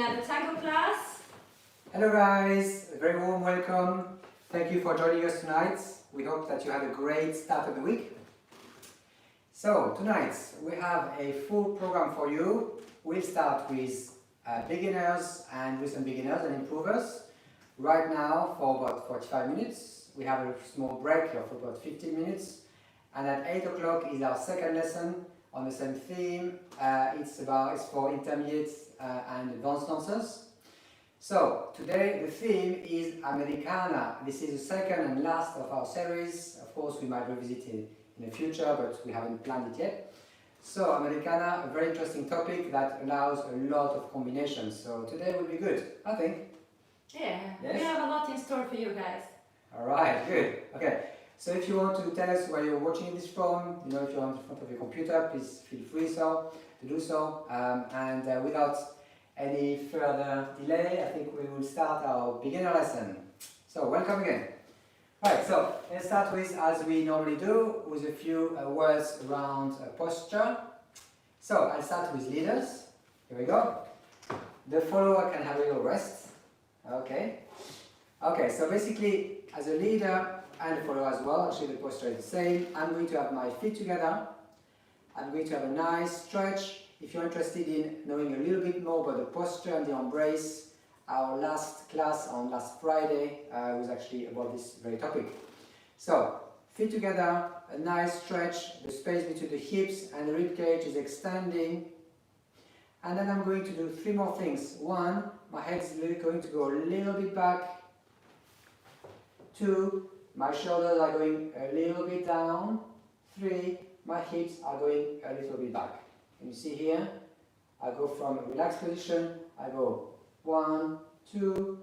another tango class. Hello guys, a very warm welcome. Thank you for joining us tonight. We hope that you had a great start of the week. So tonight we have a full program for you. We'll start with beginners and recent beginners and improvers. Right now for about 45 minutes. We have a small break of about 15 minutes. And at 8 o'clock is our second lesson on the same theme. It's for intermediate and advanced dancers. So today the theme is Americana. This is the second and last of our series. Of course we might revisit it in the future, but we haven't planned it yet. So Americana, a very interesting topic that allows a lot of combinations. So today will be good, I think. Yeah, yes? We have a lot in store for you guys. Alright, good. Okay. So if you want to tell us where you're watching this from, if you're in front of your computer, please feel free to do so. Without any further delay, I think we will start our beginner lesson. So welcome again. Right, so let's start with, as we normally do, with a few words around posture. So I'll start with leaders. Here we go. The follower can have a little rest. Okay. Okay, so basically, as a leader, and the follower as well, actually the posture is the same. I'm going to have my feet together. I'm going to have a nice stretch. If you're interested in knowing a little bit more about the posture and the embrace, our last class on last Friday was actually about this very topic. So, feet together, a nice stretch, the space between the hips and the rib cage is extending. And then I'm going to do three more things. One, my head is going to go a little bit back. Two, my shoulders are going a little bit down. Three, my hips are going a little bit back. Can you see here? I go from a relaxed position, I go 1, 2,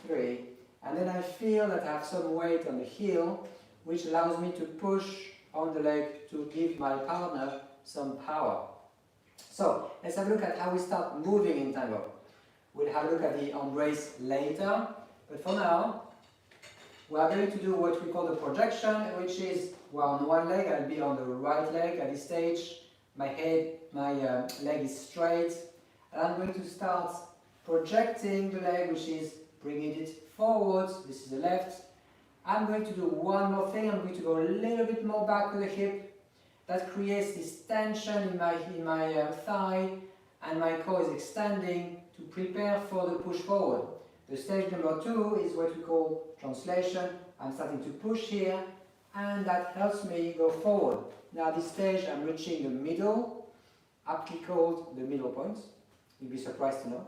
3, and then I feel that I have some weight on the heel, which allows me to push on the leg to give my partner some power. So, let's have a look at how we start moving in tango. We'll have a look at the embrace later, but for now, we are going to do what we call the projection, which is, well, on one leg, I'll be on the right leg at this stage. My leg is straight, and I'm going to start projecting the leg, which is bringing it forward. This is the left. I'm going to do one more thing. I'm going to go a little bit more back with the hip. That creates this tension in my thigh, and my core is extending to prepare for the push forward. The stage number 2 is what we call translation. I'm starting to push here, and that helps me go forward. Now this stage I'm reaching the middle, aptly called the middle point. You'll be surprised to know.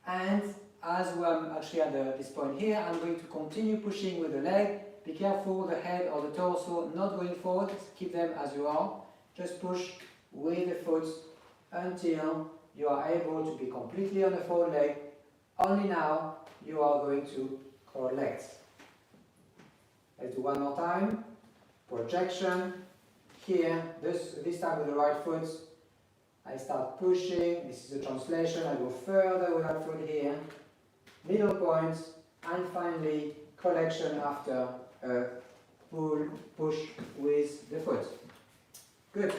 And as I'm actually at this point here, I'm going to continue pushing with the leg. Be careful, the head or the torso not going forward, keep them as you are. Just push with the foot until you are able to be completely on the forward leg. Only now you are going to collect. Let's do one more time. Projection. Here, this time with the right foot, I start pushing. This is the translation. I go further with that foot here. Middle point, and finally collection after a push with the foot. Good.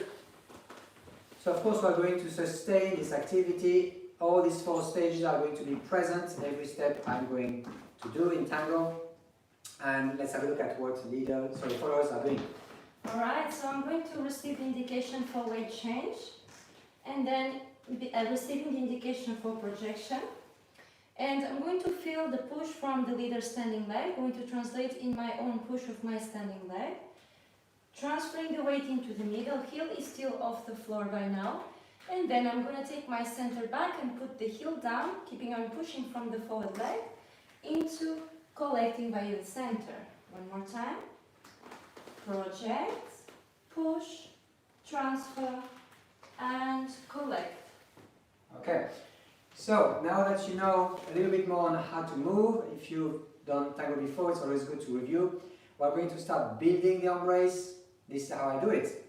So of course we are going to sustain this activity. All these 4 stages are going to be present in every step I'm going to do in tango. And let's have a look at what followers are doing. Alright, so I'm going to receive the indication for weight change, and then receiving the indication for projection. And I'm going to feel the push from the leader's standing leg, going to translate in my own push of my standing leg. Transferring the weight into the middle, heel is still off the floor by now. And then I'm going to take my center back and put the heel down, keeping on pushing from the forward leg, into collecting by the center. One more time. Project, push, transfer, and collect. Okay, so now that you know a little bit more on how to move, if you've done tango before, it's always good to review. We're going to start building the embrace. This is how I do it.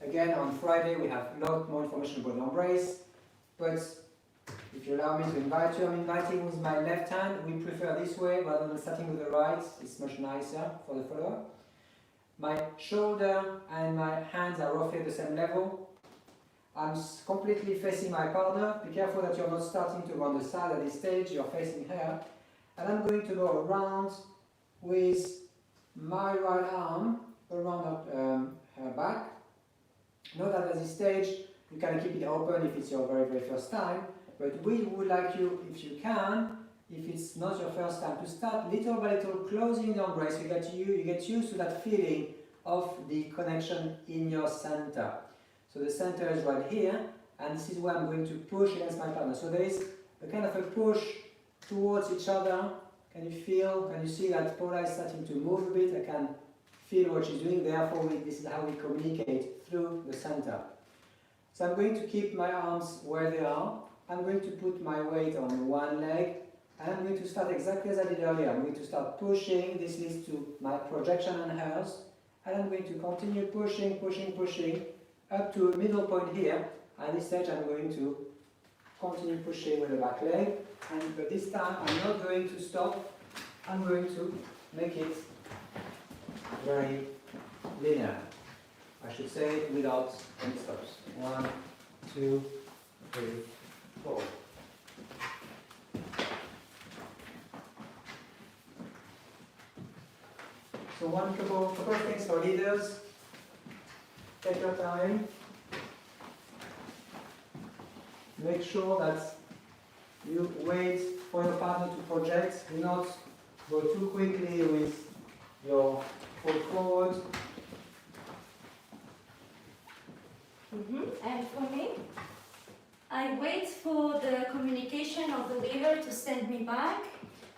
Again, on Friday we have a lot more information about the embrace, but if you allow me to invite you, I'm inviting with my left hand. We prefer this way rather than starting with the right. It's much nicer for the follower. My shoulder and my hands are roughly at the same level. I'm completely facing my partner. Be careful that you're not starting to go on the side at this stage, you're facing her. And I'm going to go around with my right arm around her back. Note that at this stage, you can keep it open if it's your very, very first time, but we would like you, if you can, if it's not your first time, to start little by little closing the embrace. You get used to that feeling of the connection in your center. So the center is right here, and this is where I'm going to push against my partner. So there is a kind of a push towards each other. Can you see that Paula is starting to move a bit? I can feel what she's doing, therefore this is how we communicate through the center. So I'm going to keep my arms where they are. I'm going to put my weight on one leg, and I'm going to start exactly as I did earlier. I'm going to start pushing. This leads to my projection and hers, and I'm going to continue pushing, pushing, pushing, up to a middle point here. At this stage I'm going to continue pushing with the back leg, but this time I'm not going to stop. I'm going to make it very linear. I should say it without any stops. 1, 2, 3, 4. So couple of things for leaders. Take your time. Make sure that you wait for your partner to project. Do not go too quickly with your foot forward. And for me, I wait for the communication of the leader to send me back.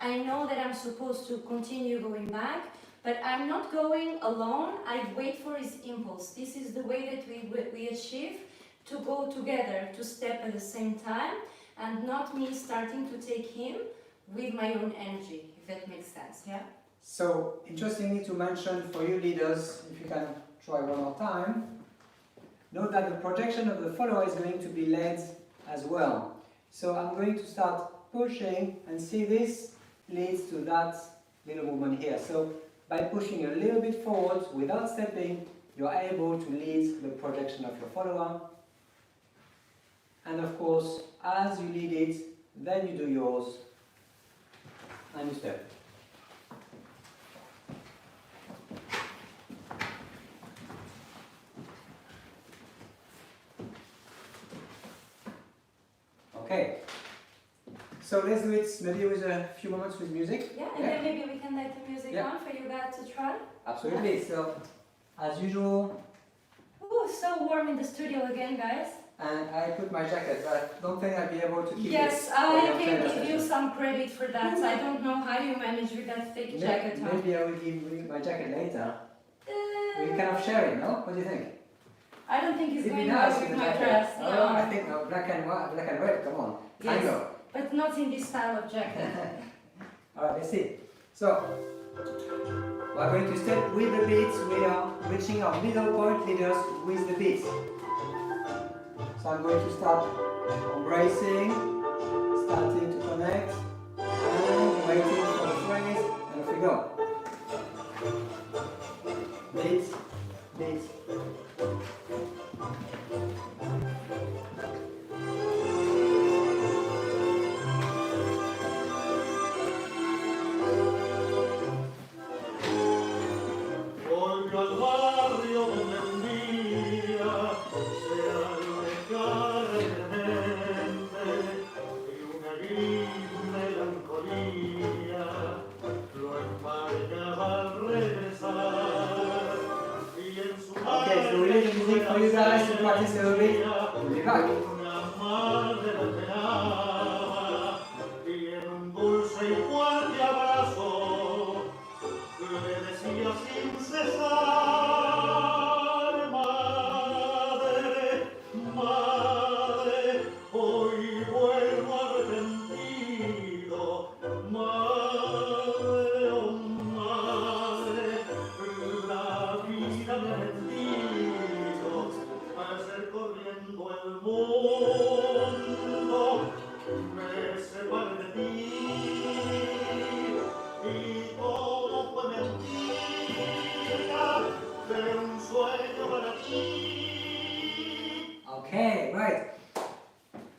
I know that I'm supposed to continue going back, but I'm not going alone. I wait for his impulse. This is the way that we achieve to go together, to step at the same time, and not me starting to take him with my own energy, if that makes sense, yeah? So, interestingly to mention for you leaders, if you can try one more time, note that the projection of the follower is going to be led as well. So I'm going to start pushing, and see this leads to that little movement here. So by pushing a little bit forward without stepping, you're able to lead the projection of your follower. And of course, as you lead it, then you do yours, and you step. Okay, so let's do it maybe with a few moments with music. Yeah, and then maybe we can let the music on for you guys to try. Absolutely. So, as usual. Oh, so warm in the studio again, guys. And I put my jacket, but I don't think I'll be able to keep it. Yes, I can give you some credit for that. I don't know how you manage with that thick jacket on. Maybe I will give you my jacket later. We kind of share it, no? What do you think? I don't think it's going nice well with my jacket. dress. Oh, no, I think no, black and red, come on. Yes, Tango. but not in this style of jacket. Alright, let's see. So, we're going to step with the beats. We are reaching our middle point leaders with the beats. So I'm going to start embracing, starting to connect, and waiting for the phrase, and off we go. Beats, beats. For you guys to practice a little bit, we'll be back.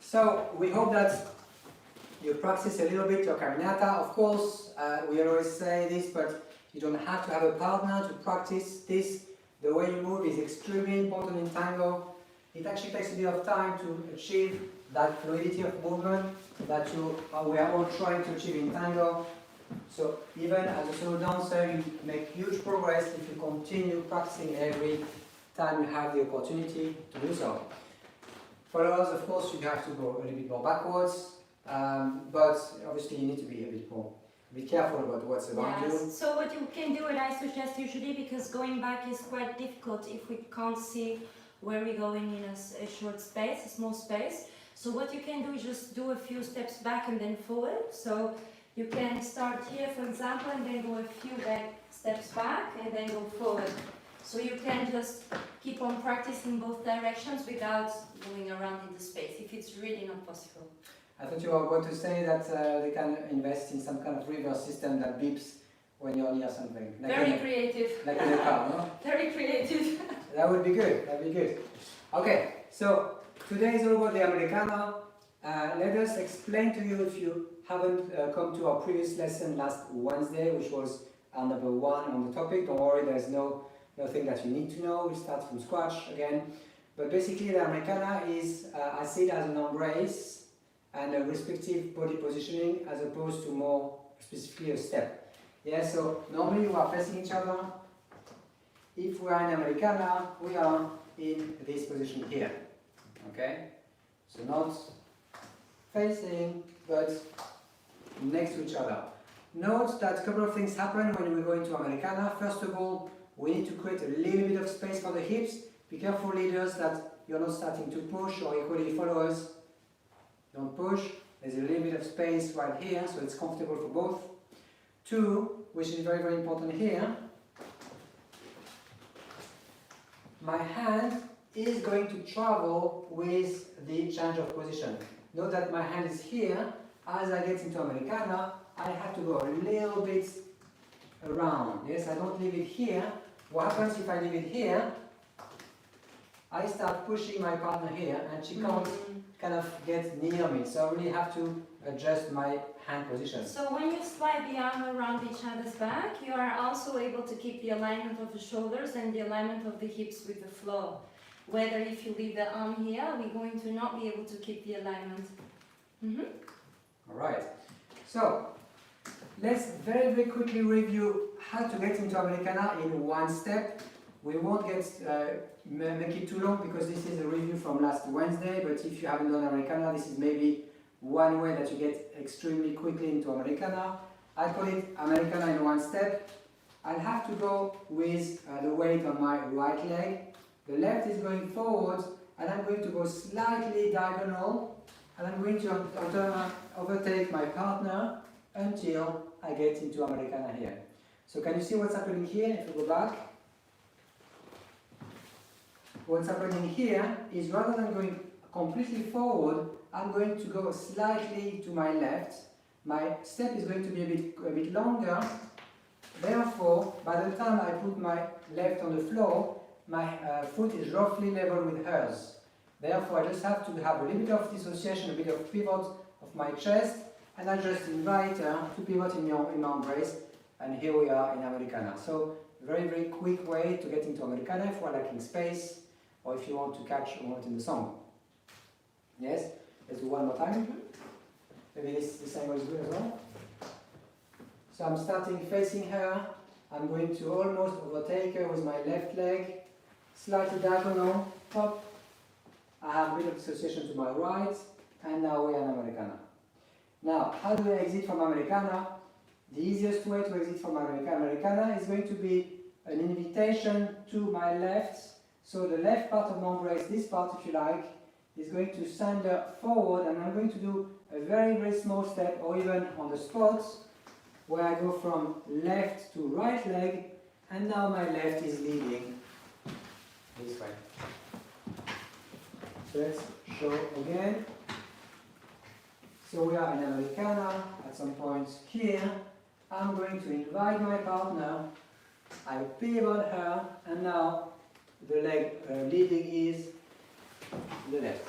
So we hope that you practice a little bit your caminata. Of course, we always say this, but you don't have to have a partner to practice this. The way you move is extremely important in tango. It actually takes a bit of time to achieve that fluidity of movement that we are all trying to achieve in tango. So even as a solo dancer, you make huge progress if you continue practicing every time you have the opportunity to do so. Followers, of course, you have to go a little bit more backwards, but obviously you need to be careful about what's around you. So what you can do, and I suggest usually, because going back is quite difficult if we can't see where we're going in a short space, a small space. So what you can do is just do a few steps back and then forward. So you can start here, for example, and then go a few steps back and then go forward. So you can just keep on practicing both directions without going around in the space, if it's really not possible. I thought you were going to say that they can invest in some kind of reverse system that beeps when you're near something. Very creative. Like in a car, no? Very creative. That would be good, that would be good. Okay, so today is all about the Americana. Let us explain to you, if you haven't come to our previous lesson last Wednesday, which was our number 1 on the topic. Don't worry, there's nothing that you need to know. We start from scratch again. But basically the Americana is, I see it as an embrace and a respective body positioning as opposed to more specifically a step. Yeah, so normally we are facing each other. If we are in Americana, we are in this position here. Okay? So not facing, but next to each other. Note that a couple of things happen when we go into Americana. First of all, we need to create a little bit of space for the hips. Be careful, leaders, that you're not starting to push, or equally followers. Don't push. There's a little bit of space right here, so it's comfortable for both. 2, which is very, very important here, my hand is going to travel with the change of position. Note that my hand is here. As I get into Americana, I have to go a little bit around. Yes, I don't leave it here. What happens if I leave it here? I start pushing my partner here, and she can't kind of get near me. So I really have to adjust my hand position. So when you slide the arm around each other's back, you are also able to keep the alignment of the shoulders and the alignment of the hips with the flow. Whether if you leave the arm here, we're going to not be able to keep the alignment. Alright, so let's very, very quickly review how to get into Americana in one step. We won't make it too long because this is a review from last Wednesday, but if you haven't done Americana, this is maybe one way that you get extremely quickly into Americana. I call it Americana in one step. I'll have to go with the weight on my right leg. The left is going forward, and I'm going to go slightly diagonal, and I'm going to overtake my partner until I get into Americana here. So can you see what's happening here if we go back? What's happening here is rather than going completely forward, I'm going to go slightly to my left. My step is going to be a bit longer. Therefore, by the time I put my left on the floor, my foot is roughly level with hers. Therefore, I just have to have a little bit of dissociation, a bit of pivot of my chest, and I just invite her to pivot in my embrace, and here we are in Americana. So, very, very quick way to get into Americana if we're lacking space, or if you want to catch a moment in the song. Yes? Let's do one more time. Maybe this angle is good as well. So I'm starting facing her. I'm going to almost overtake her with my left leg. Slightly diagonal, pop. I have a bit of dissociation to my right. And now we are in Americana. Now, how do I exit from Americana? The easiest way to exit from Americana is going to be an invitation to my left. So the left part of my embrace, this part if you like, is going to send her forward, and I'm going to do a very, very small step, or even on the spot, where I go from left to right leg, and now my left is leading this way. So let's show again. So we are in Americana, at some point here. I'm going to invite my partner, I pivot her, and now the leg leading is the left.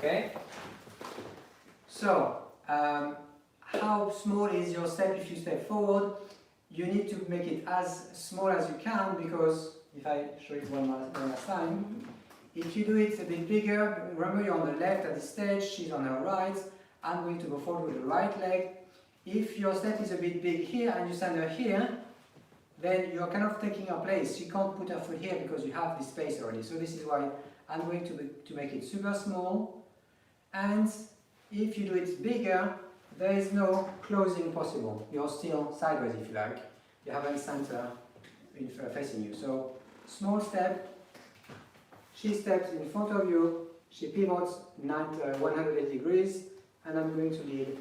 Okay? So, how small is your step if you step forward? You need to make it as small as you can, because if I show it one last time, if you do it a bit bigger, remember you're on the left at this stage, she's on her right, I'm going to go forward with the right leg. If your step is a bit big here and you stand her here, then you're kind of taking her place. She can't put her foot here because you have this space already. So this is why I'm going to make it super small. And if you do it bigger, there is no closing possible. You're still sideways if you like. You haven't center facing you. So small step, she steps in front of you, she pivots 180 degrees, and I'm going to lead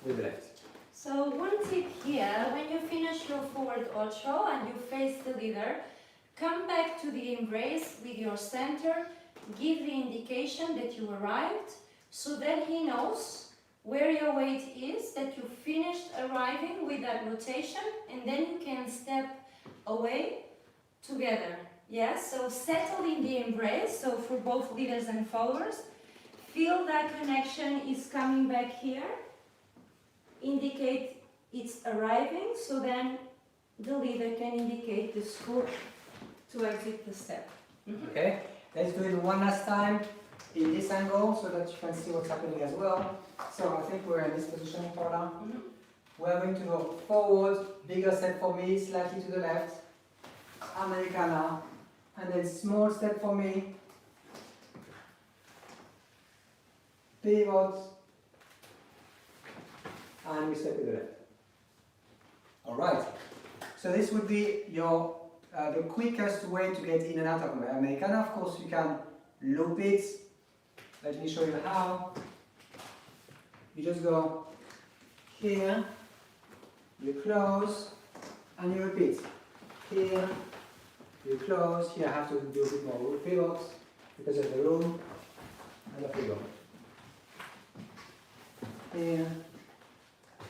with the left. So one tip here, when you finish your forward ocho and you face the leader, come back to the embrace with your center, give the indication that you arrived, so that he knows where your weight is, that you finished arriving with that rotation, and then you can step away together. Yes, so settle in the embrace, so for both leaders and followers, feel that connection is coming back here, indicate it's arriving, so then the leader can indicate the score to exit the step. Okay, let's do it one last time in this angle so that you can see what's happening as well. So I think we're in this position, Paula. We're going to go forward, bigger step for me, slightly to the left, Americana, and then small step for me, pivot, and we step to the left. Alright, so this would be your the quickest way to get in and out of Americana. Of course you can loop it. Let me show you how. You just go here, you close, and you repeat. Here, you close. Here I have to do a bit more pivots because of the room, and off you go. Here,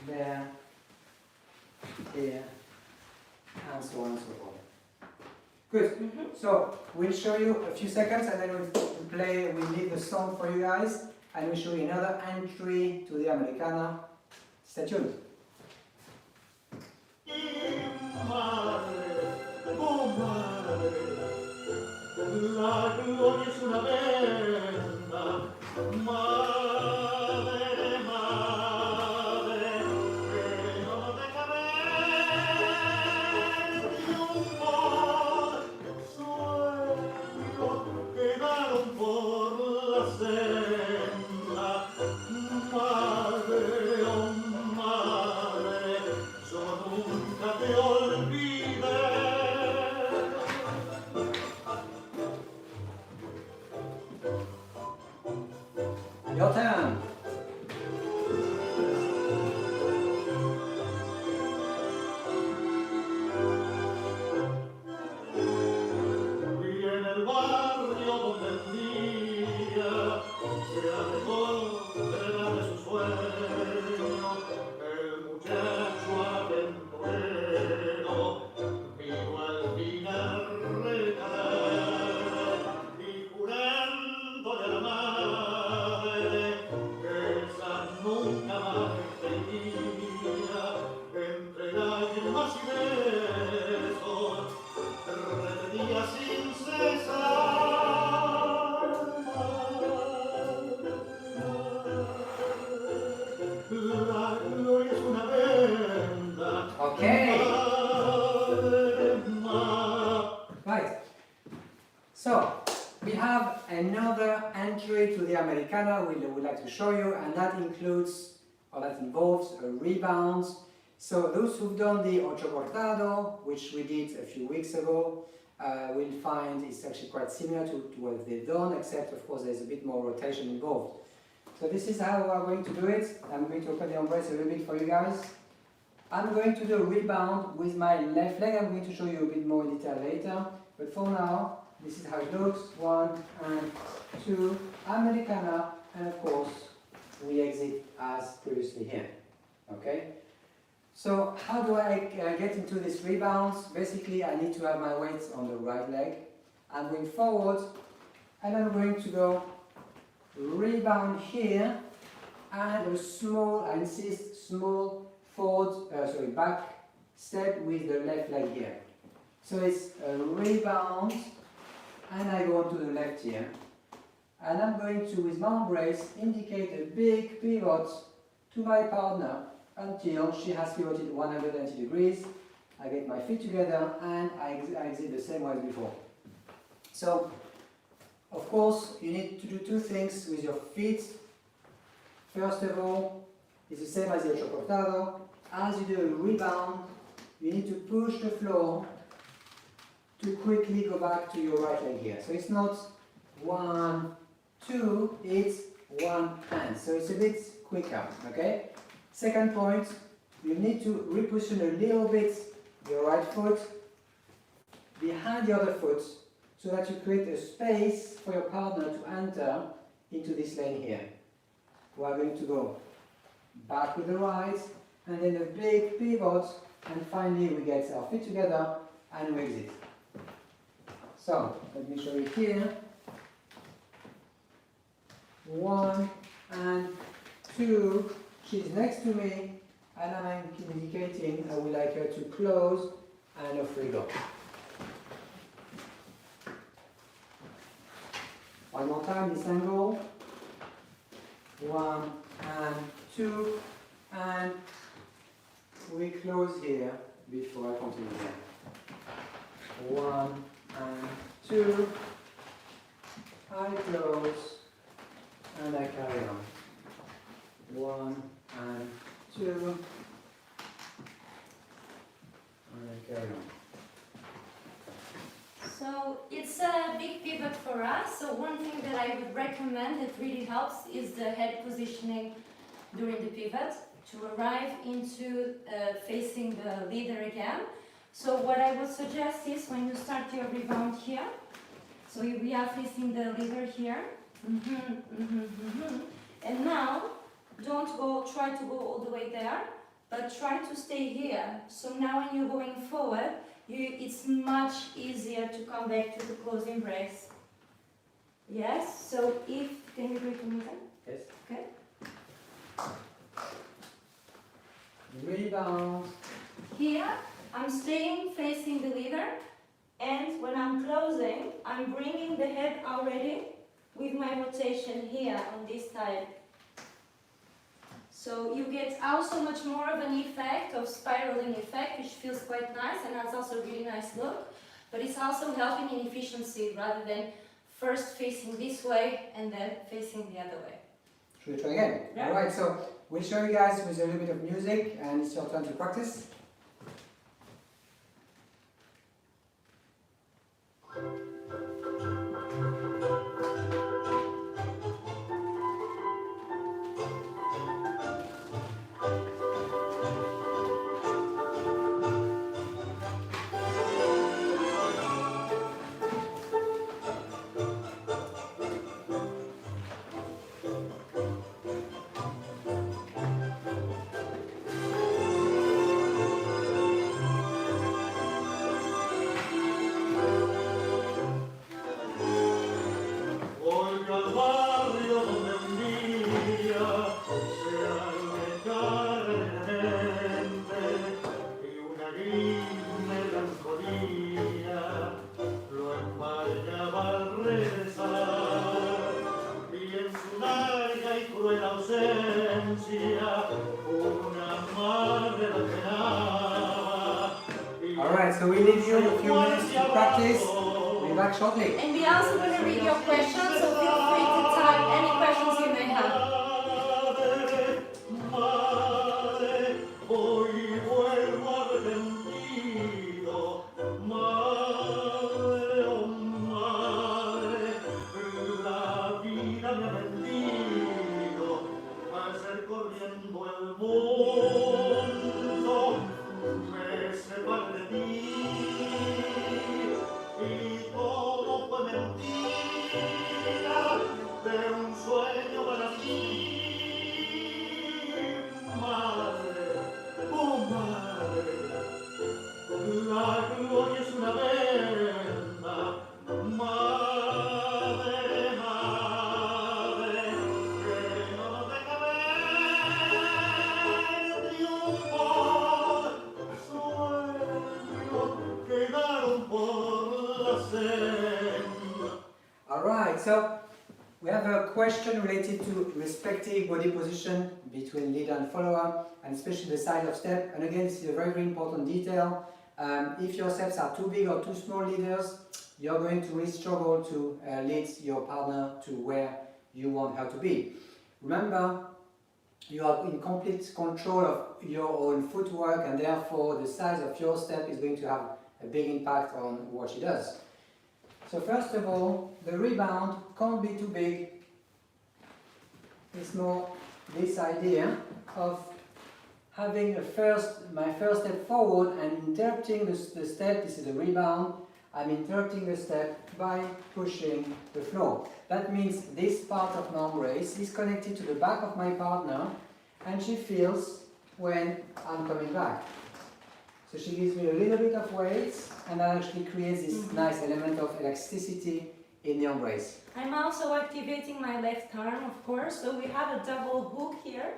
there, here, and so on and so forth. Good. So we'll show you a few seconds, and then we'll leave the song for you guys, and we'll show you another entry to the Americana. Stay tuned. La gloria es una venda, madre, madre, que no deja ver ni un sueño quedaron por la senda. Madre, oh madre, yo nunca te olvidé. Your turn. Y en el barrio donde el día se alejó de su sueño, el muchacho aventurero vino al final recaer y jurándole a la madre que esa nunca más tenía, entre lágrimas y besos repetía sin cesar. La gloria es una venda. Okay. Right. So we have another entry to the Americana we would like to show you, and that includes, or that involves, a rebound. So those who've done the ocho cortado, which we did a few weeks ago, will find it's actually quite similar to what they've done, except of course there's a bit more rotation involved. So this is how we're going to do it. I'm going to open the embrace a little bit for you guys. I'm going to do a rebound with my left leg. I'm going to show you a bit more in detail later. But for now, this is how it looks. 1 and 2, Americana, and of course, we exit as previously here. Okay? So how do I get into this rebound? Basically, I need to have my weight on the right leg. I'm going forward, and I'm going to go rebound here, and a small, I insist, small back step with the left leg here. So it's a rebound, and I go on to the left here. And I'm going to, with my embrace, indicate a big pivot to my partner until she has pivoted 180 degrees. I get my feet together and I exit the same way as before. So, of course, you need to do two things with your feet. First of all, it's the same as the ocho cortado. As you do a rebound, you need to push the floor to quickly go back to your right leg here. So it's not 1, 2, it's 1 hand. So it's a bit quicker, okay? Second point, you need to reposition a little bit your right foot behind the other foot so that you create a space for your partner to enter into this lane here. We are going to go back with the right and then a big pivot, and finally we get our feet together and we exit. So let me show you here. 1 and 2. She's next to me and I'm indicating I would like her to close, and off we go. One more time, this angle. 1 and 2, and we close here before I continue here. 1 and 2, I close, and I carry on. 1 and 2, and I carry on. So it's a big pivot for us. So one thing that I would recommend that really helps is the head positioning during the pivot to arrive into facing the leader again. So what I would suggest is when you start your rebound here, so we are facing the leader here, and now don't try to go all the way there, but try to stay here. So now when you're going forward, it's much easier to come back to the close embrace. Yes, so can you do it to me then? Yes. Okay. Rebound. Here, I'm staying facing the leader, and when I'm closing, I'm bringing the head already with my rotation here on this side. So you get also much more of an effect of spiraling effect, which feels quite nice and has also a really nice look. But it's also helping in efficiency rather than first facing this way and then facing the other way. Should we try again? Yeah. Alright, so we'll show you guys with a little bit of music, and it's your turn to practice. Alright, so we leave you a few minutes to practice. We'll be back shortly. And we also going to read your questions, so feel free to type any questions you may have. Alright, so we have a question related to respective body position between leader and follower, and especially the size of step. And again, this is a very, very important detail. If your steps are too big or too small, leaders, you're going to really struggle to lead your partner to where you want her to be. Remember, you are in complete control of your own footwork, and therefore the size of your step is going to have a big impact on what she does. So first of all, the rebound can't be too big. It's more this idea of having my first step forward and interrupting the step. This is the rebound. I'm interrupting the step by pushing the floor. That means this part of my embrace is connected to the back of my partner, and she feels when I'm coming back. So she gives me a little bit of weight, and that actually creates this nice element of elasticity in the embrace. I'm also activating my left arm, of course, so we have a double hook here.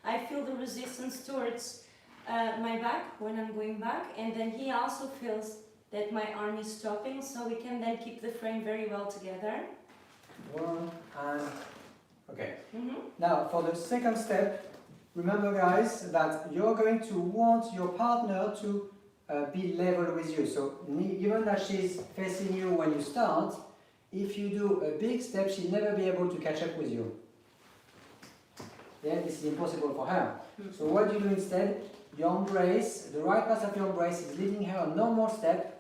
I feel the resistance towards my back when I'm going back, and then he also feels that my arm is stopping, so we can then keep the frame very well together. One and okay. Now for the second step, remember guys that you're going to want your partner to be level with you. So given that she's facing you when you start, if you do a big step, she'll never be able to catch up with you. Yeah, this is impossible for her. So what you do instead, your embrace, the right part of your embrace is leading her a normal step,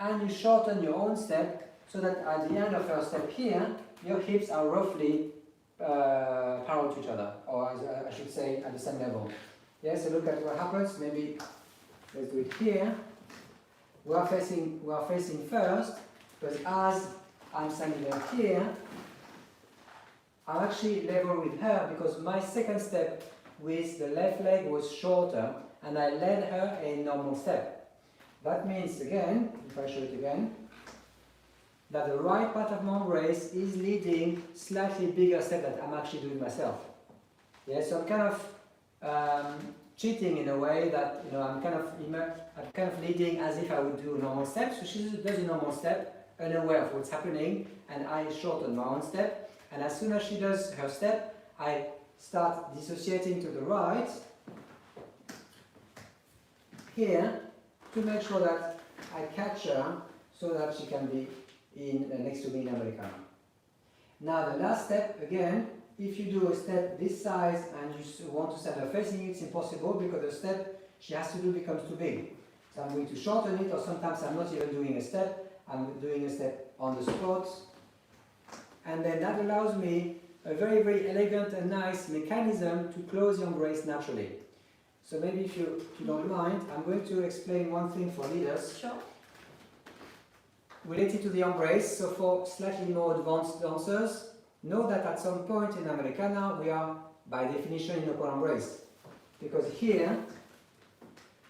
and you shorten your own step so that at the end of her step here, your hips are roughly parallel to each other, or I should say at the same level. Yeah, so look at what happens. Maybe let's do it here. We are facing first, because as I'm standing here, I'm actually level with her because my second step with the left leg was shorter, and I led her a normal step. That means, again, if I show it again, that the right part of my embrace is leading slightly bigger step that I'm actually doing myself. Yeah, so I'm kind of cheating in a way that, you know, I'm kind of leading as if I would do a normal step. So she does a normal step, unaware of what's happening, and I shorten my own step. And as soon as she does her step, I start dissociating to the right here to make sure that I catch her so that she can be next to me in Americana. Now the last step, again, if you do a step this size and you want to send her facing you, it's impossible because the step she has to do becomes too big. So I'm going to shorten it, or sometimes I'm not even doing a step, I'm doing a step on the spot. And then that allows me a very, very elegant and nice mechanism to close the embrace naturally. So maybe if you don't mind, I'm going to explain one thing for leaders. Sure. Related to the embrace, so for slightly more advanced dancers, know that at some point in Americana we are by definition in open embrace. Because here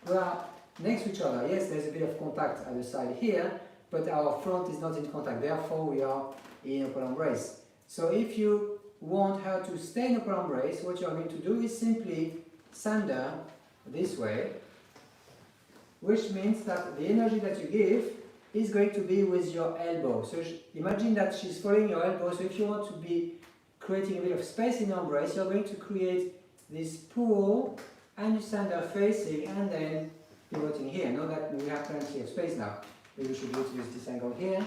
we are next to each other. Yes, there's a bit of contact at the side here, but our front is not in contact, therefore we are in open embrace. So if you want her to stay in open embrace, what you are going to do is simply send her this way, which means that the energy that you give is going to be with your elbow. So imagine that she's following your elbow, so if you want to be creating a bit of space in your embrace, you're going to create this pull, and you send her facing, and then pivoting here. Know that we have plenty of space now. Maybe we should use this angle here.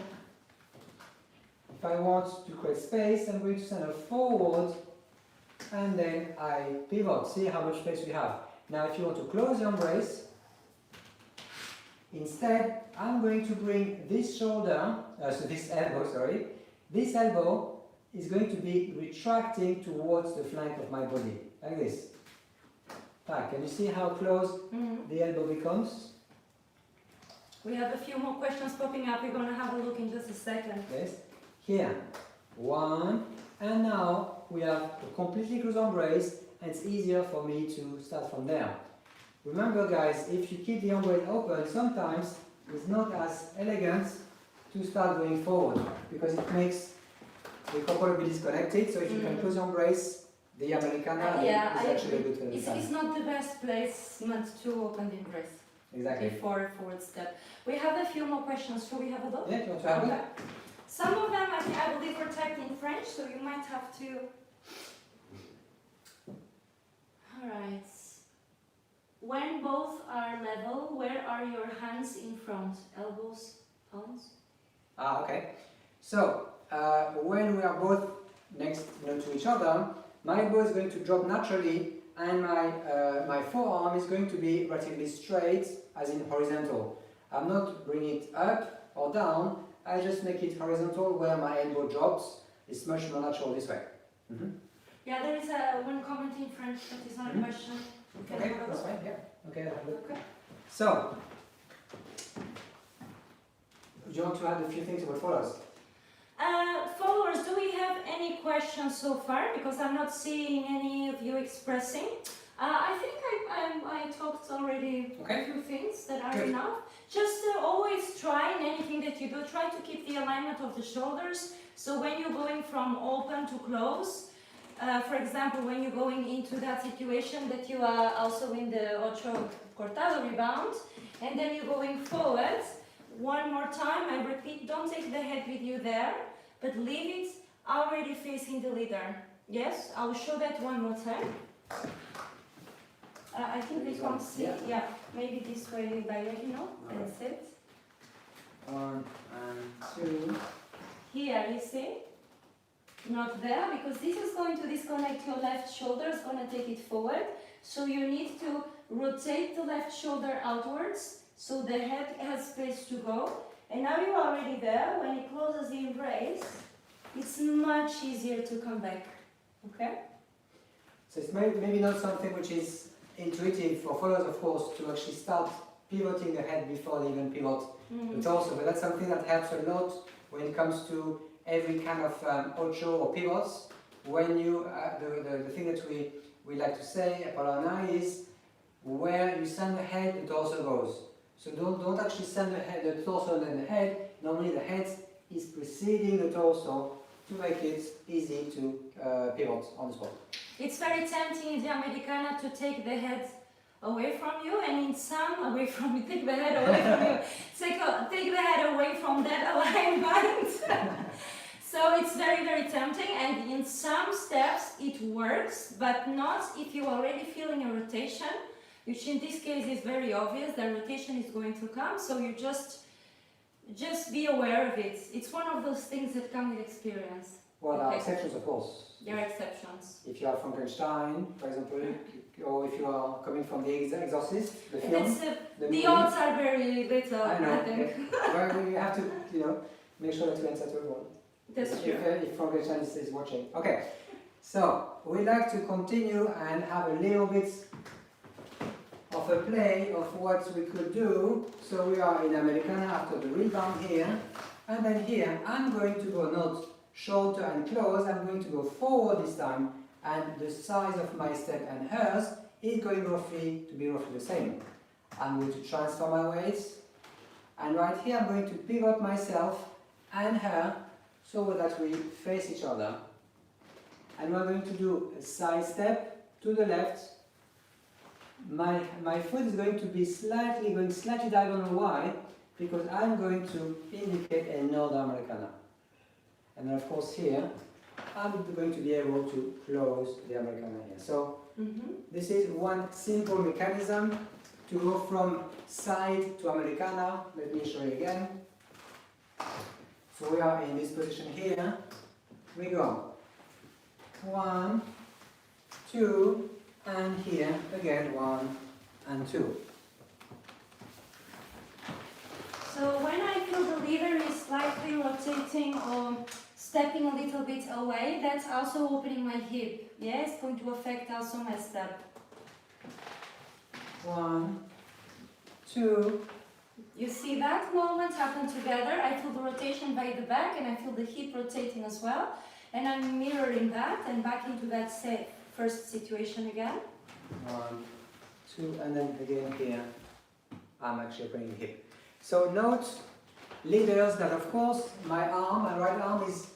If I want to create space, I'm going to send her forward, and then I pivot. See how much space we have. Now if you want to close the embrace, instead I'm going to bring this shoulder, this elbow is going to be retracting towards the flank of my body, like this. Can you see how close the elbow becomes? We have a few more questions popping up. We're going to have a look in just a second. Yes. Here, one, and now we have a completely closed embrace, and it's easier for me to start from there. Remember guys, if you keep the embrace open, sometimes it's not as elegant to start going forward, because it makes the couple be disconnected. So if you can close the embrace, the Americana is actually a good it's not the best placement to open the embrace. Exactly. Before a forward step. We have a few more questions. Shall we have a look? Yeah, do you want to have a look? Some of them I believe were French, so you might have to. Alright. When both are level, where are your hands in front? Elbows, palms? Ah, okay. So, when we are both next to each other, my elbow is going to drop naturally and my forearm is going to be relatively straight, as in horizontal. I'm not bringing it up or down, I just make it horizontal where my elbow drops. It's much more natural this way. Yeah, there is one comment in French that is not a question. Okay, that's fine, yeah. Okay, I'll have a look. Okay. So, do you want to add a few things about followers? Followers, do we have any questions so far? Because I'm not seeing any of you expressing. I think I talked already a few things that are Good. enough. Just always try in anything that you do, try to keep the alignment of the shoulders. So when you're going from open to close, for example, when you're going into that situation that you are also in the ocho cortado rebound, and then you're going forward, one more time, I repeat, don't take the head with you there, but leave it already facing the leader. Yes, I'll show that one more time. I think this one, yeah, maybe this way diagonal, that's it. 1 and 2. Here, you see? Not there, because this is going to disconnect your left shoulder, it's going to take it forward. So you need to rotate the left shoulder outwards, so the head has space to go. And now you're already there. When it closes the embrace, it's much easier to come back. Okay? So it's maybe not something which is intuitive for followers, of course, to actually start pivoting the head before they even pivot the torso, but that's something that helps a lot when it comes to every kind of ocho or pivots. When you, the thing that we like to say, Paula and I, is where you send the head, the torso goes. So don't actually send the torso and then the head. Normally the head is preceding the torso to make it easy to pivot on the spot. It's very tempting in the Americana to take the head away from you, and in some away from you, take the head away from you, take the head away from that alignment. So it's very, very tempting, and in some steps it works, but not if you're already feeling a rotation, which in this case is very obvious. The rotation is going to come, so you just be aware of it. It's one of those things that come with experience. Well, there are exceptions, of course. There are exceptions. If you are Frankenstein, for example, or if you are coming from the Exorcist, the film, the odds are very little, I know. I think. Well, we have to, make sure that we answer to everyone. That's true. If Frankenstein is watching. Okay, so we like to continue and have a little bit of a play of what we could do. So we are in Americana after the rebound here, and then here I'm going to go not shorter and close, I'm going to go forward this time, and the size of my step and hers is going to be roughly the same. I'm going to transfer my weight, and right here I'm going to pivot myself and her so that we face each other. And we're going to do a side step to the left. My foot is going to be going slightly diagonal wide because I'm going to indicate another Americana. And then of course here, I'm going to be able to close the Americana here. So this is one simple mechanism to go from side to Americana. Let me show you again. So we are in this position here. We go 1, 2, and here again 1 and 2. So when I feel the leader is slightly rotating or stepping a little bit away, that's also opening my hip. Yeah, it's going to affect also my step. 1, 2. You see that moment happen together. I feel the rotation by the back and I feel the hip rotating as well. And I'm mirroring that and back into that first situation again. 1, 2, and then again here, I'm actually bringing the hip. So note, leaders, that of course my right arm is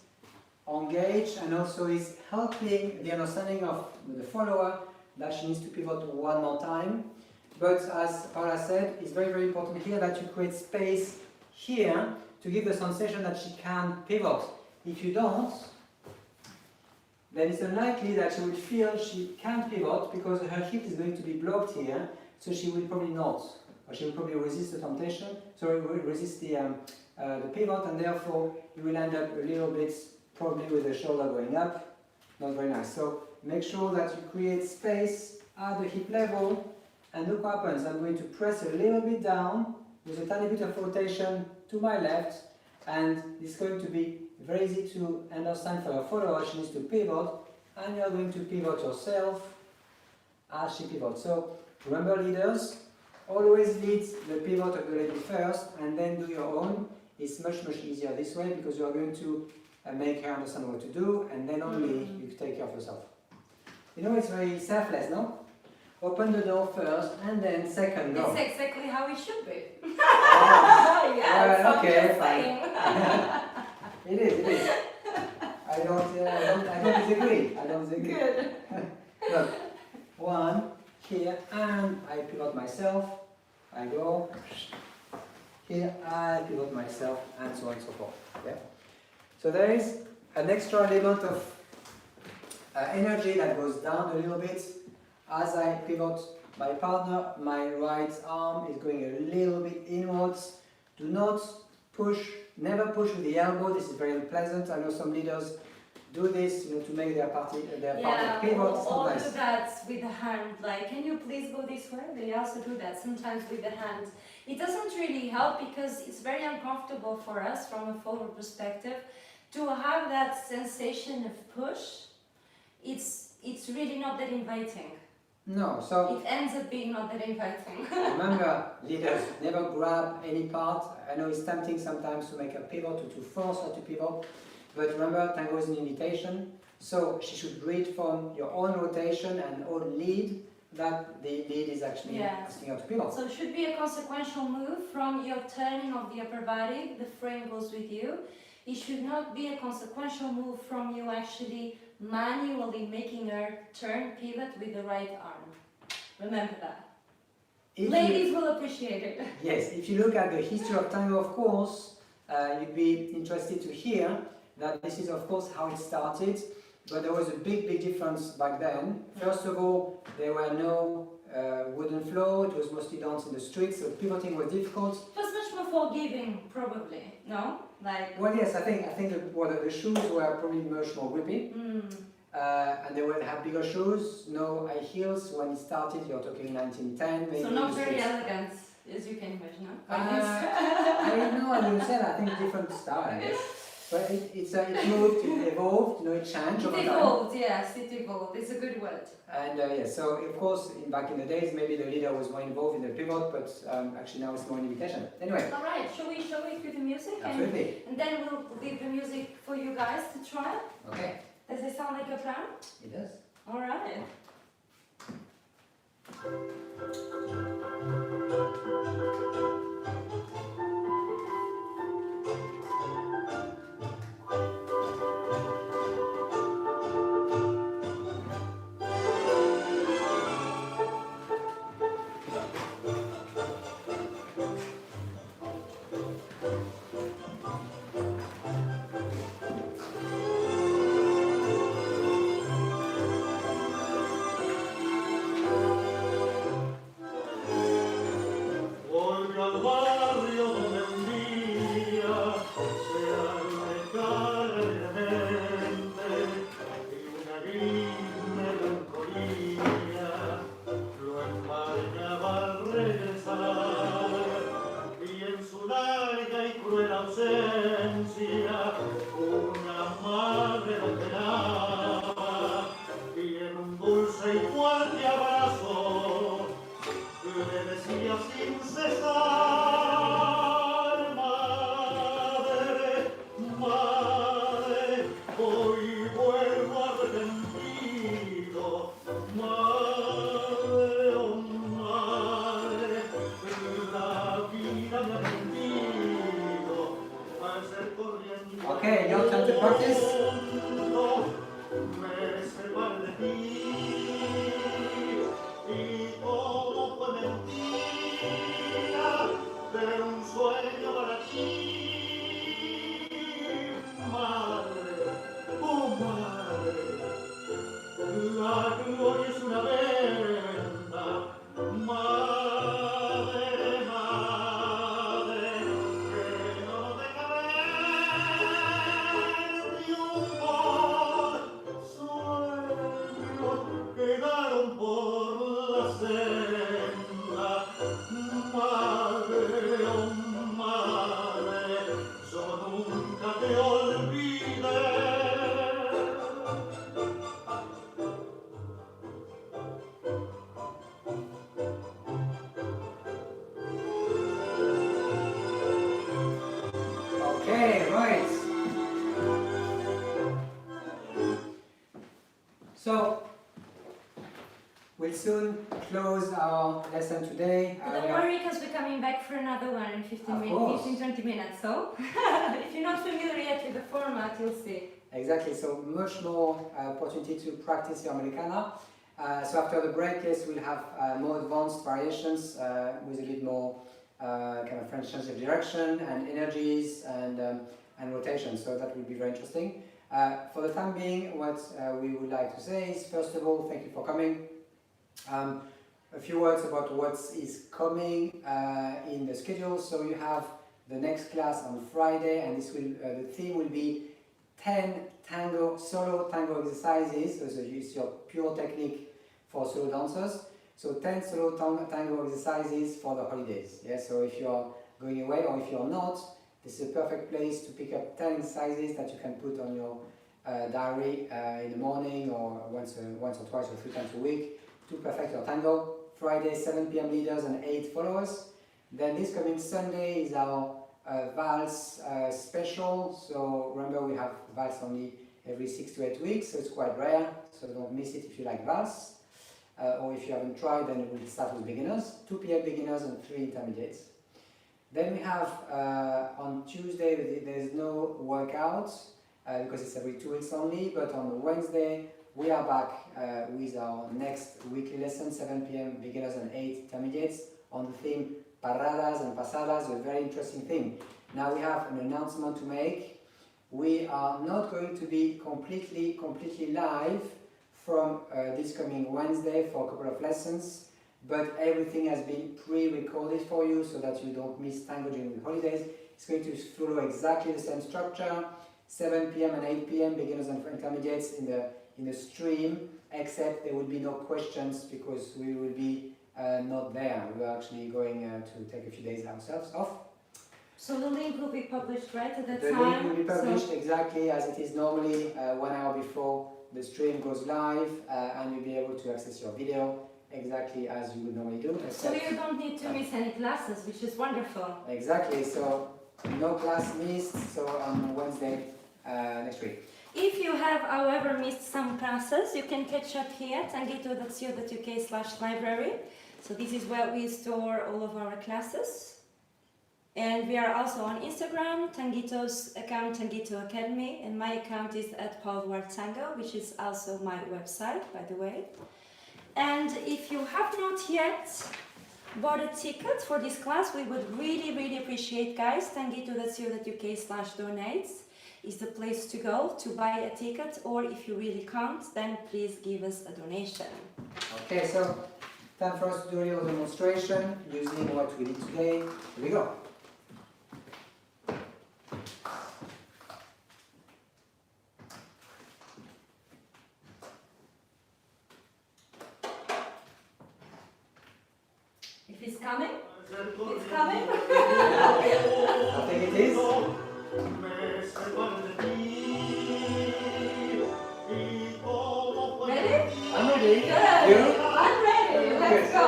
engaged and also is helping the understanding of the follower that she needs to pivot one more time. But as Paula said, it's very, very important here that you create space here to give the sensation that she can pivot. If you don't, then it's unlikely that she will feel she can pivot because her hip is going to be blocked here, so she will probably not, or she will probably resist the temptation, so it will resist the pivot, and therefore you will end up a little bit probably with the shoulder going up, not very nice. So make sure that you create space at the hip level, and look what happens. I'm going to press a little bit down with a tiny bit of rotation to my left, and it's going to be very easy to understand for your follower. She needs to pivot, and you're going to pivot yourself as she pivots. So remember, leaders, always lead the pivot of the lady first, and then do your own. It's much easier this way because you are going to make her understand what to do, and then only you take care of yourself. You know, it's very selfless, no? Open the door first, and then second go. It's exactly how it should be. Oh, Yeah, well, okay, just fine. saying. It is. I don't disagree. I don't disagree. Good. Look, one here, and I pivot myself. I go here, I pivot myself, and so on and so forth. Yeah. So there is an extra element of energy that goes down a little bit as I pivot my partner. My right arm is going a little bit inwards. Do not push, never push with the elbow. This is very unpleasant. I know some leaders do this, to make their partner pivot. It's not nice. Do that with the hand. Like, can you please go this way? They also do that sometimes with the hand. It doesn't really help because it's very uncomfortable for us from a forward perspective to have that sensation of push. It's really not that inviting. No, so it ends up being not that inviting. remember, leaders, never grab any part. I know it's tempting sometimes to make a pivot or to force her to pivot, but remember, tango is an invitation, so she should read from your own rotation and own lead that the lead is actually asking her to pivot. So it should be a consequential move from your turning of the upper body. The frame goes with you. It should not be a consequential move from you actually manually making her turn pivot with the right arm. Remember that. Ladies will appreciate it. Yes, if you look at the history of tango, of course, you'd be interested to hear that this is of course how it started, but there was a big difference back then. First of all, there were no wooden floor, it was mostly danced in the streets, so pivoting was difficult. It was much more forgiving, probably, no? Like. Well, yes, I think the shoes were probably much more grippy, and they would have bigger shoes, no high heels. When it started, you're talking 1910, maybe. So not very elegant, as you can imagine, no? I don't know, I wouldn't say that. I think different style, I guess. But it moved, it evolved, it changed over time. It evolved, yes, it evolved. It's a good word. And yes, so of course, back in the days, maybe the leader was more involved in the pivot, but actually now it's more an invitation. Anyway. All right, shall we with the music? Absolutely. And then we'll leave the music for you guys to try. Okay. Does it sound like a plan? It does. All right. So, we'll soon close our lesson today. But don't worry, because we're coming back for another one in 15 minutes, 15-20 minutes. So, if you're not familiar yet with the format, you'll see. Exactly, so much more opportunity to practice your Americana. So after the break, yes, we'll have more advanced variations with a bit more kind of French sense of direction and energies and rotation, so that will be very interesting. For the time being, what we would like to say is, first of all, thank you for coming. A few words about what is coming in the schedule. So you have the next class on Friday, and this will the theme will be 10 solo tango exercises. So it's your pure technique for solo dancers. So 10 solo tango exercises for the holidays. Yeah. So if you are going away or if you are not, this is a perfect place to pick up 10 exercises that you can put on your diary in the morning or once or twice or 3 times a week to perfect your tango. Friday 7 p.m. leaders and 8 followers. Then this coming Sunday is our Vals special. So remember, we have Vals only every 6 to 8 weeks, so it's quite rare, so don't miss it if you like Vals. Or if you haven't tried, then we'll start with beginners, 2 p.m. beginners and 3 intermediates. Then we have on Tuesday, there's no workouts because it's every 2 weeks only, but on Wednesday we are back with our next weekly lesson, 7 p.m. beginners and 8 intermediates, on the theme Paradas and Pasadas, a very interesting thing. Now we have an announcement to make. We are not going to be completely live from this coming Wednesday for a couple of lessons, but everything has been pre-recorded for you so that you don't miss tango during the holidays. It's going to follow exactly the same structure, 7 p.m. and 8 p.m. beginners and intermediates in the stream, except there will be no questions because we will be not there. We are actually going to take a few days ourselves off. So the link will be published right at that The time? link will be published exactly as it is normally 1 hour before the stream goes live, and you'll be able to access your video exactly as you would normally do. So you don't need to miss any classes, which is wonderful. Exactly, so no class missed, so on Wednesday next week. If you have, however, missed some classes, you can catch up here at tanguito.co.uk/library. So this is where we store all of our classes. And we are also on Instagram, Tanguito's account, Tanguito Academy, and my account is at Duarte Tango, which is also my website, by the way. And if you have not yet bought a ticket for this class, we would really appreciate, guys. Tanguito.co.uk/donates is the place to go to buy a ticket, or if you really can't, then please give us a donation. Okay, so time for us to do a little demonstration using what we did today. Here we go. If it's coming, it's coming. I think it is. Ready? I'm ready. Good. You? I'm ready. Let's go.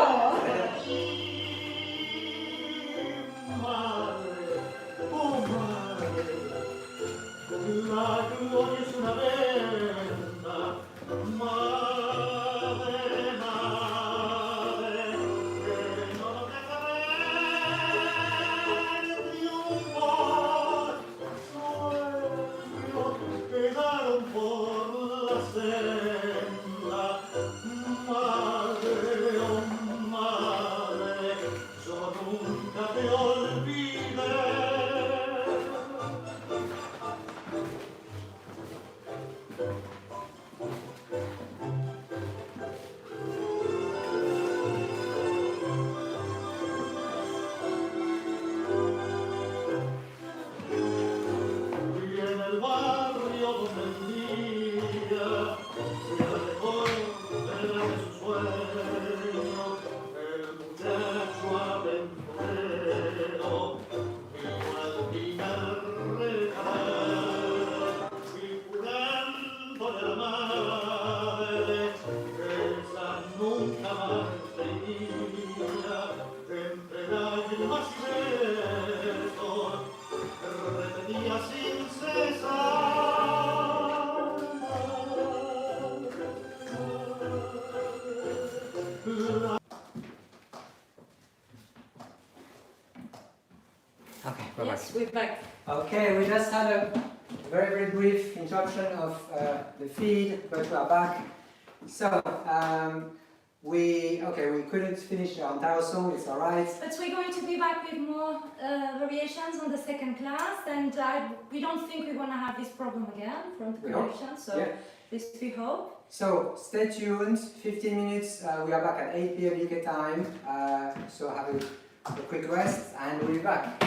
Yes, we're back. Okay, we just had a very brief introduction of the feed, but we are back. So, we couldn't finish our entire song, it's alright. But we're going to be back with more variations on the second class, and we don't think we're going to have this problem again from the production, so yeah. this we hope. So, stay tuned, 15 minutes, we are back at 8 p.m. UK time, so have a quick rest, and we'll be back.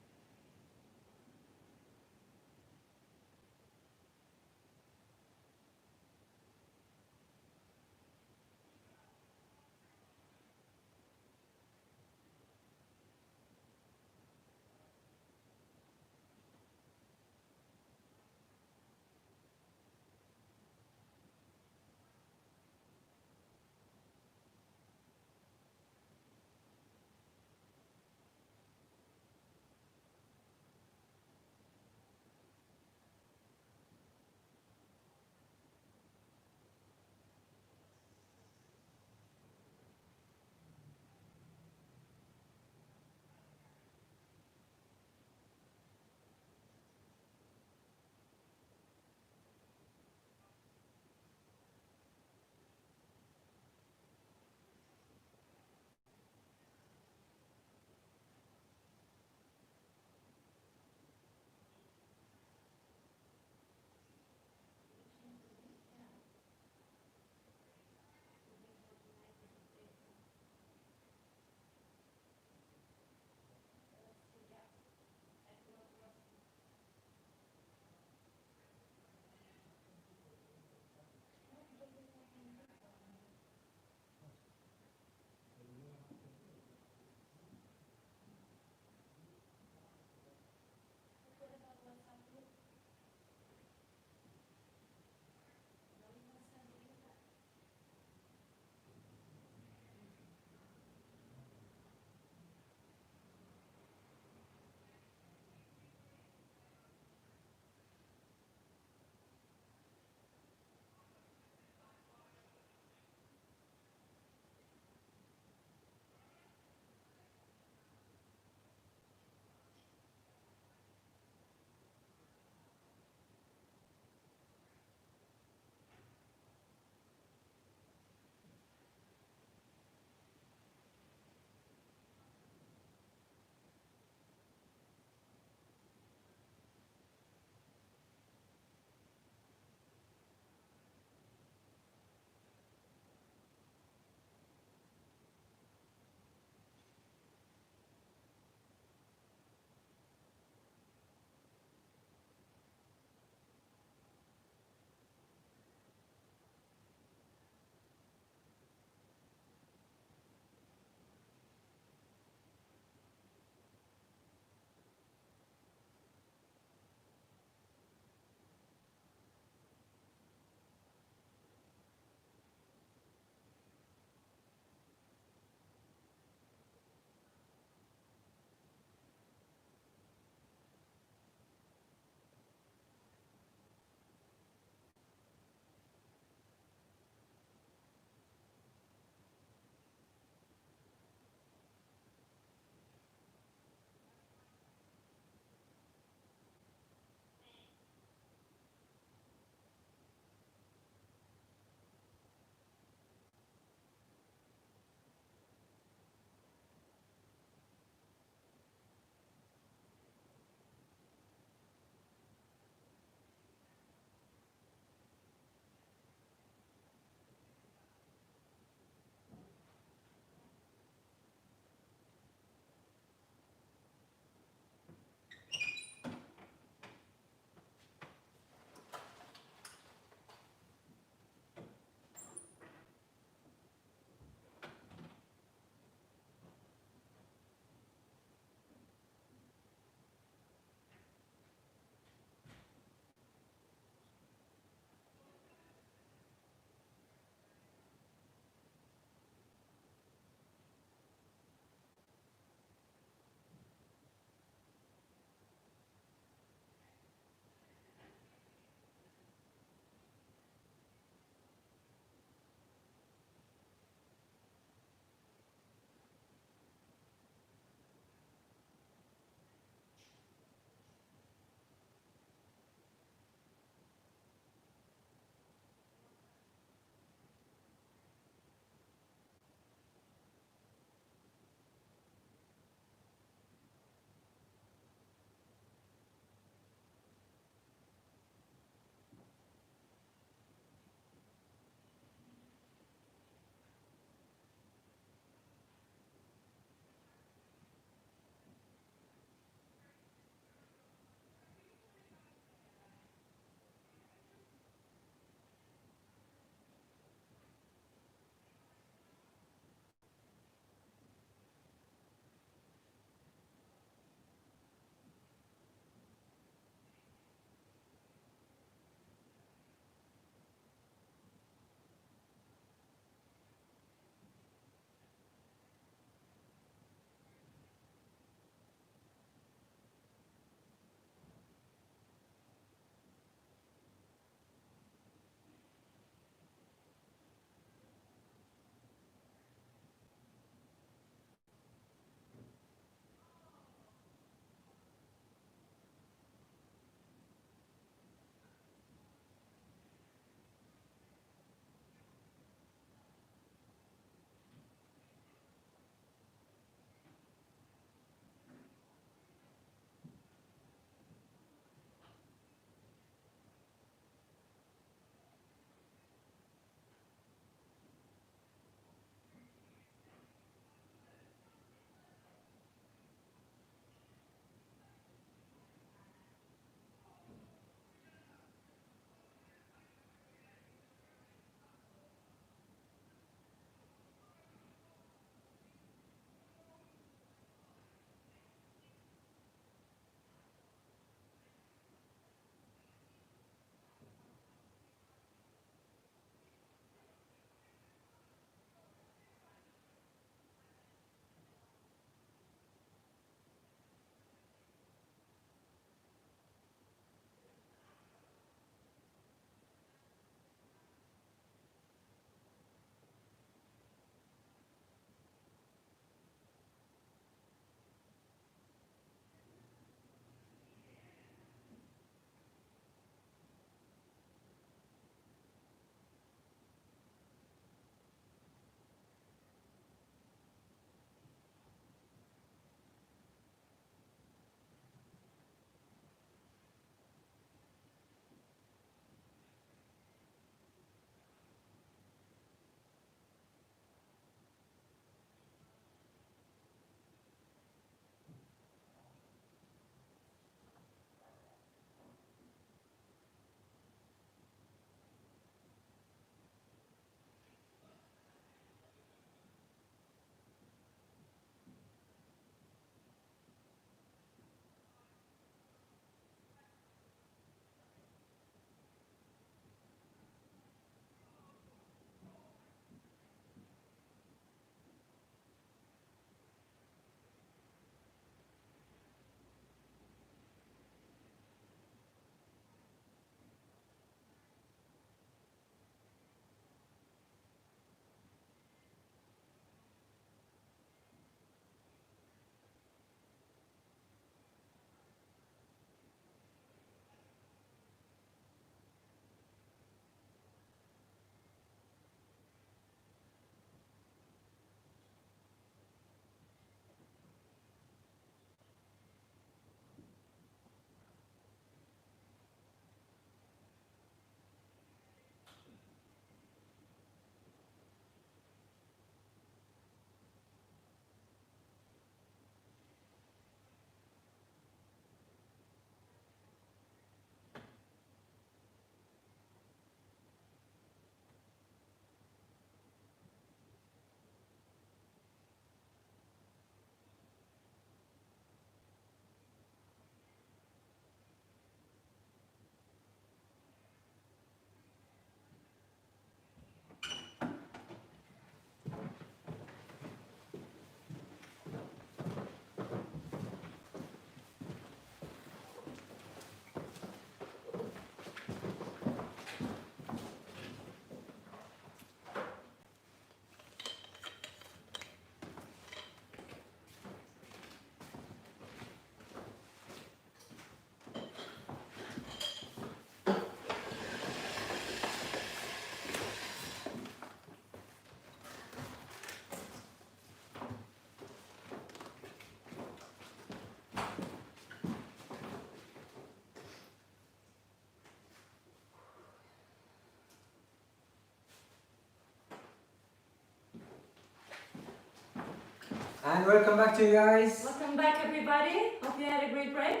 And welcome back to you guys. Welcome back, everybody. Hope you had a great break.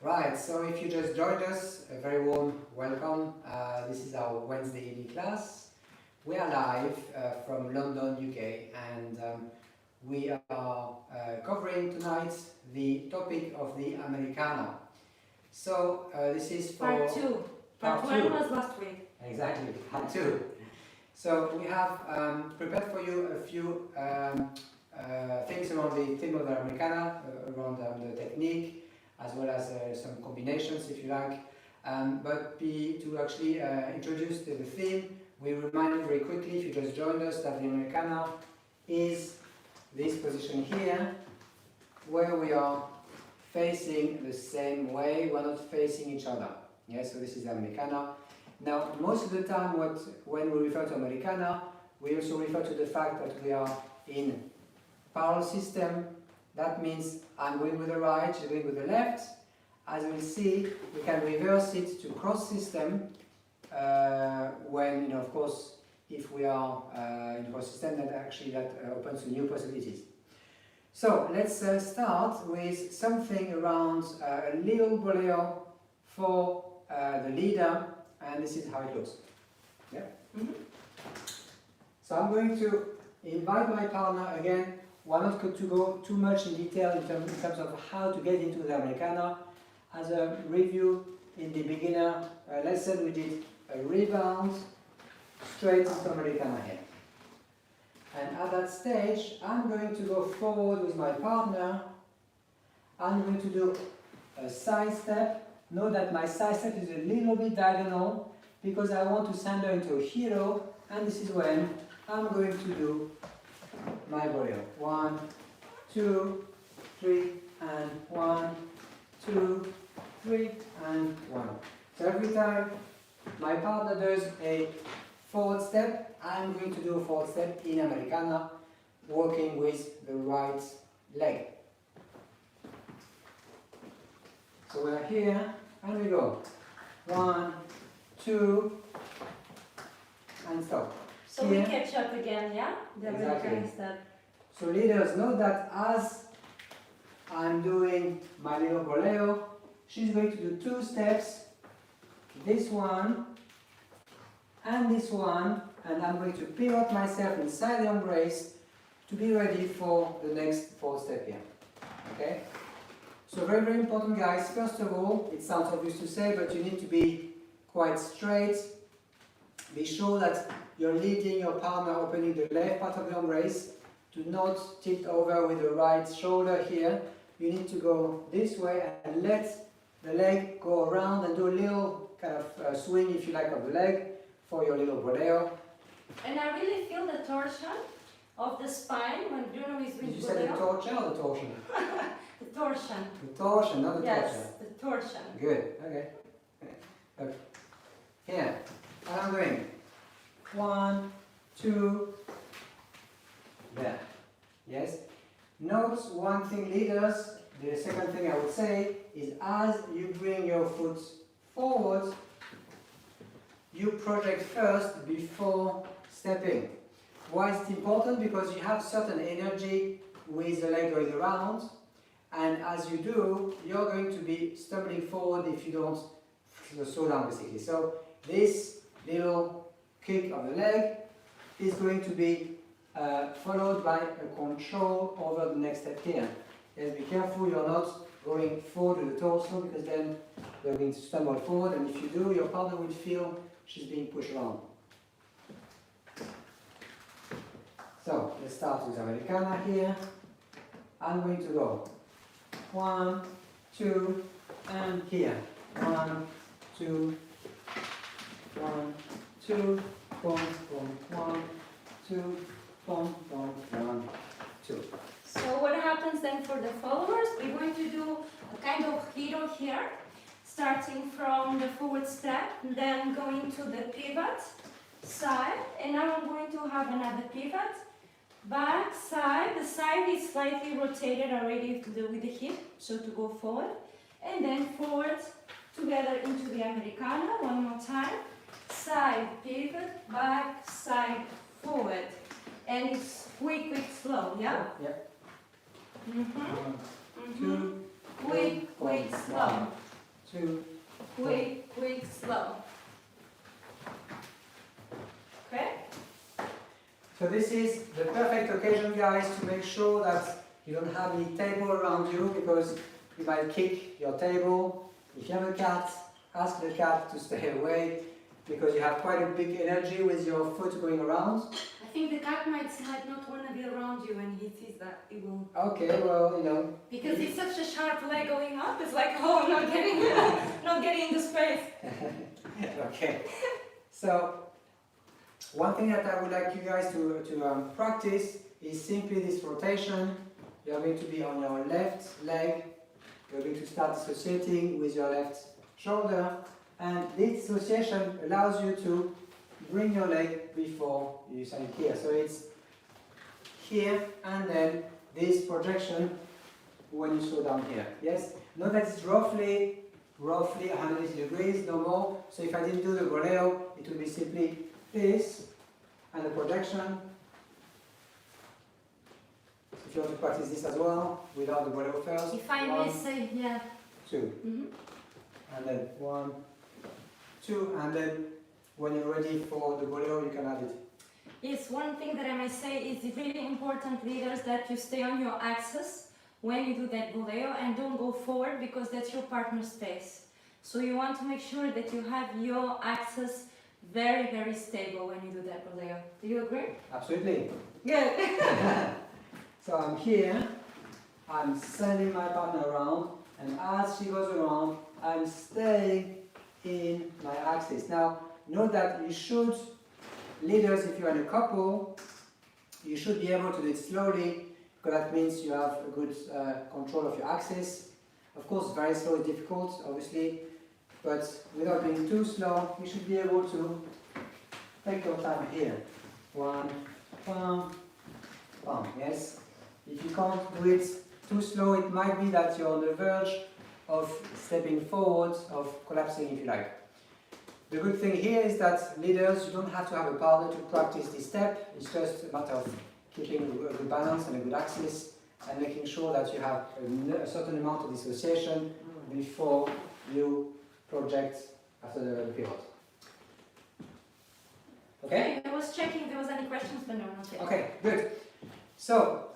Right, so if you just joined us, a very warm welcome. This is our Wednesday evening class. We are live from London, UK, and we are covering tonight the topic of the Americana. So this is for Part 2. Part 1 was last week. Exactly, part 2. So we have prepared for you a few things around the theme of the Americana, around the technique, as well as some combinations, if you like. But to actually introduce the theme, we remind you very quickly, if you just joined us, that the Americana is this position here, where we are facing the same way, we're not facing each other. Yeah, so this is the Americana. Now, most of the time, when we refer to Americana, we also refer to the fact that we are in parallel system. That means I'm going with the right, you're going with the left. As we'll see, we can reverse it to cross system when, of course, if we are in a cross system, that opens to new possibilities. So let's start with something around a little bolero for the leader, and this is how it looks. Yeah. Mm-hmm. So I'm going to invite my partner again. We're not going to go too much in detail in terms of how to get into the Americana. As a review, in the beginner lesson, we did a rebound straight into Americana here. And at that stage, I'm going to go forward with my partner. I'm going to do a side step. Note that my side step is a little bit diagonal because I want to send her into a hero, and this is when I'm going to do my bolero. 1, 2, 3, and 1, 2, 3, and 1. So every time my partner does a forward step, I'm going to do a forward step in Americana, working with the right leg. So we're here, and we go. 1, 2, and stop. So Here. we catch up again, yeah? The Exactly. American step. So leaders, know that as I'm doing my little bolero, she's going to do 2 steps, this one and this one, and I'm going to pivot myself inside the embrace to be ready for the next 4th step here. Okay? So very, very important, guys. First of all, it sounds obvious to say, but you need to be quite straight. Be sure that you're leading your partner, opening the left part of the embrace. Do not tilt over with the right shoulder here. You need to go this way and let the leg go around and do a little kind of swing, if you like, of the leg for your little bolero. And I really feel the torsion of the spine when Bruno is Did doing you say the bolero. torture or the torsion? The torsion. The torsion, not the Yes, torture. the torsion. Good, okay. Look. Here, and I'm going 1, 2, there. Yes? Note one thing, leaders, the second thing I would say is as you bring your foot forward, you project first before stepping. Why is it important? Because you have certain energy with the leg going around, and as you do, you're going to be stumbling forward if you don't slow down, basically. So this little kick of the leg is going to be followed by a control over the next step here. Yes, be careful you're not going forward with the torso, because then you're going to stumble forward, and if you do, your partner will feel she's being pushed around. So let's start with Americana here. I'm going to go 1, 2, and here. 1, 2, 1, 2, boom, boom, 1, 2, boom, boom, 1, 2. So what happens then for the followers? We're going to do a kind of hero here, starting from the forward step, then going to the pivot side, and now I'm going to have another pivot, back, side. The side is slightly rotated already with the hip, so to go forward, and then forward together into the Americana. One more time. Side, pivot, back, side, forward. And it's quick, quick, slow, yeah? Yeah. Mm-hmm. 1, Mm-hmm. 2, Quick, quick, slow. 2. Quick, quick, slow. Okay? So this is the perfect occasion, guys, to make sure that you don't have any table around you, because you might kick your table. If you have a cat, ask the cat to stay away, because you have quite a big energy with your foot going around. I think the cat might not want to be around you when he sees that. It will. Okay, well, you know. Because it's such a sharp leg going up, it's like, oh, not getting, not getting into space. Okay. So, one thing that I would like you guys to practice is simply this rotation. You are going to be on your left leg. You're going to start dissociating with your left shoulder. And this dissociation allows you to bring your leg before you send it here. So it's here and then this projection when you slow down here. Yes? Note that it's roughly 180 degrees, no more. So if I didn't do the bolero, it would be simply this and the projection. If you want to practice this as well, without the bolero first. If I may say, yeah. 2. Mm-hmm. And then 1, 2, and then when you're ready for the bolero, you can add it. Yes, one thing that I may say is it's really important, leaders, that you stay on your axis when you do that bolero and don't go forward, because that's your partner's space. So you want to make sure that you have your axis very, very stable when you do that bolero. Do you agree? Absolutely. Good. So I'm here, I'm sending my partner around, and as she goes around, I'm staying in my axis. Now, note that you should, leaders, if you're in a couple, you should be able to do it slowly, because that means you have a good control of your axis. Of course, very slow is difficult, obviously, but without being too slow, you should be able to take your time here. 1, bam, bam, yes? If you can't do it too slow, it might be that you're on the verge of stepping forward, of collapsing if you like. The good thing here is that, leaders, you don't have to have a partner to practice this step. It's just a matter of keeping a good balance and a good axis and making sure that you have a certain amount of dissociation before you project after the pivot. Okay? I was checking if there was any questions, but no, not yet. Okay, good. So,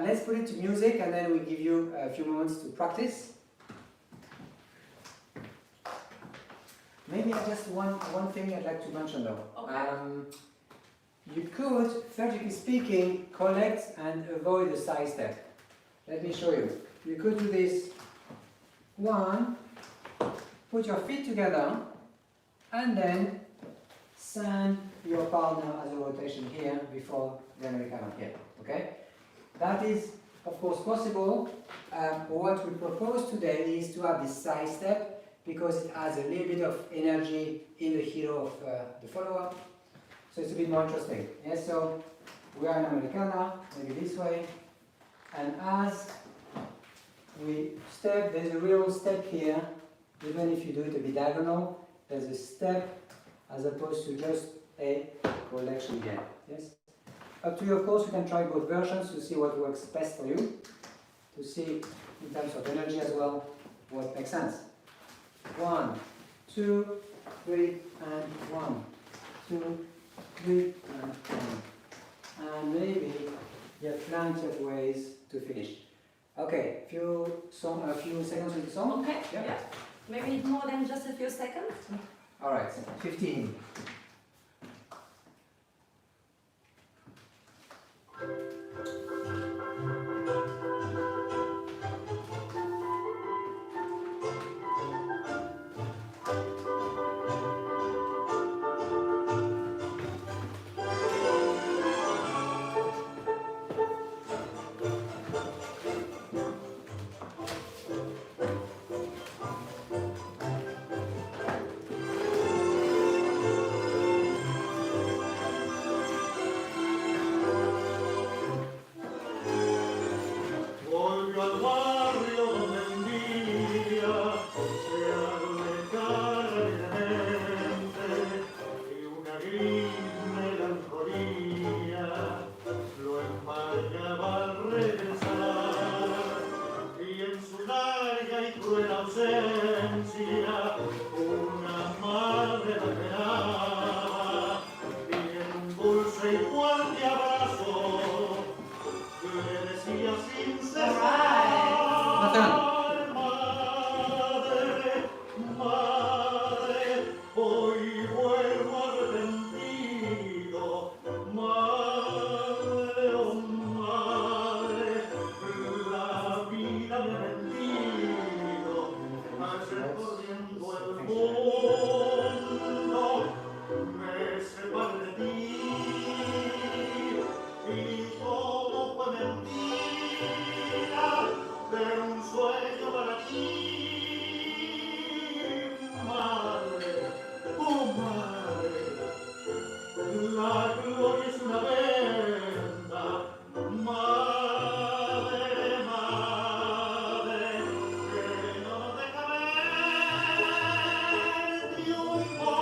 let's put it to music and then we'll give you a few moments to practice. Maybe just one thing I'd like to mention though. Okay. You could, theoretically speaking, collect and avoid the side step. Let me show you. You could do this. 1, put your feet together, and then send your partner as a rotation here before the Americana here. Okay? That is, of course, possible. What we propose today is to have this side step, because it adds a little bit of energy in the hero of the follower. So it's a bit more interesting. Yes, so we are in Americana, maybe this way. And as we step, there's a real step here. Even if you do it a bit diagonal, there's a step as opposed to just a collection here. Yes? Up to you, of course, you can try both versions to see what works best for you. To see, in terms of energy as well, what makes sense. 1, 2, 3, and 1, 2, 3, and 1. And maybe you have plenty of ways to finish. Okay, a few seconds with the song. Okay, yeah. Maybe more than just a few seconds. Alright, 15. Volvió al barrio donde un día se alejara y una gris melancolía lo que separe de ti. Y todo fue mentira de un sueño para ti. Madre, oh madre, la gloria es una venda. Madre, madre, que no nos deja ver triunfos,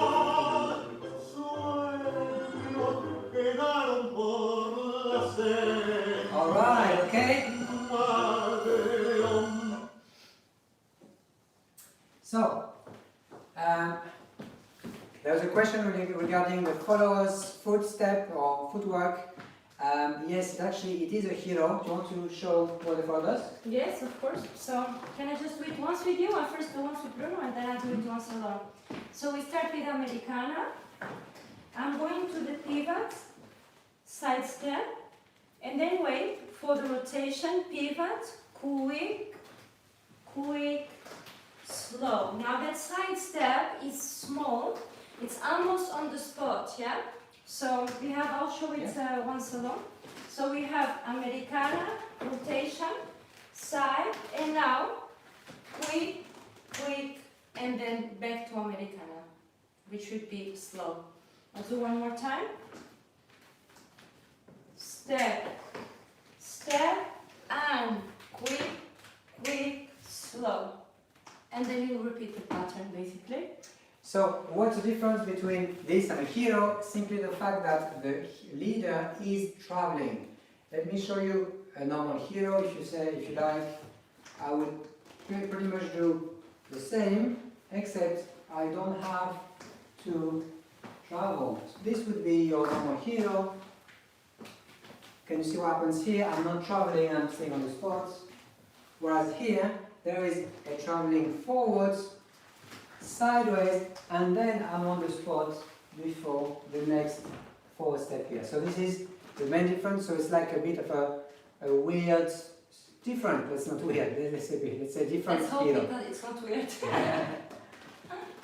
sueños quedaron por la sed. All right, okay? Madre, So, there was a question regarding the follower's footstep or footwork. Yes, actually, it is a hero. Do you want to show what the follower does? Yes, of course. So, can I just do it once with you? I first do once with Bruno and then I do it once alone. So, we start with Americana. I'm going to the pivot, side step, and then wait for the rotation, pivot, quick, quick, slow. Now that side step is small, it's almost on the spot, yeah? So we have, I'll show it once alone. So we have Americana, rotation, side, and now quick, quick, and then back to Americana, which would be slow. I'll do one more time. Step, step, and quick, quick, slow. And then you repeat the pattern basically. So, what's the difference between this and a hero? Simply the fact that the leader is traveling. Let me show you a normal hero. If you like, I would pretty much do the same, except I don't have to travel. So this would be your normal hero. Can you see what happens here? I'm not traveling, I'm staying on the spot. Whereas here, there is a traveling forwards, sideways, and then I'm on the spot before the next forward step here. So this is the main difference. So it's like a bit of a weird, different, that's not weird, let's say different Let's hope hero. it's not weird.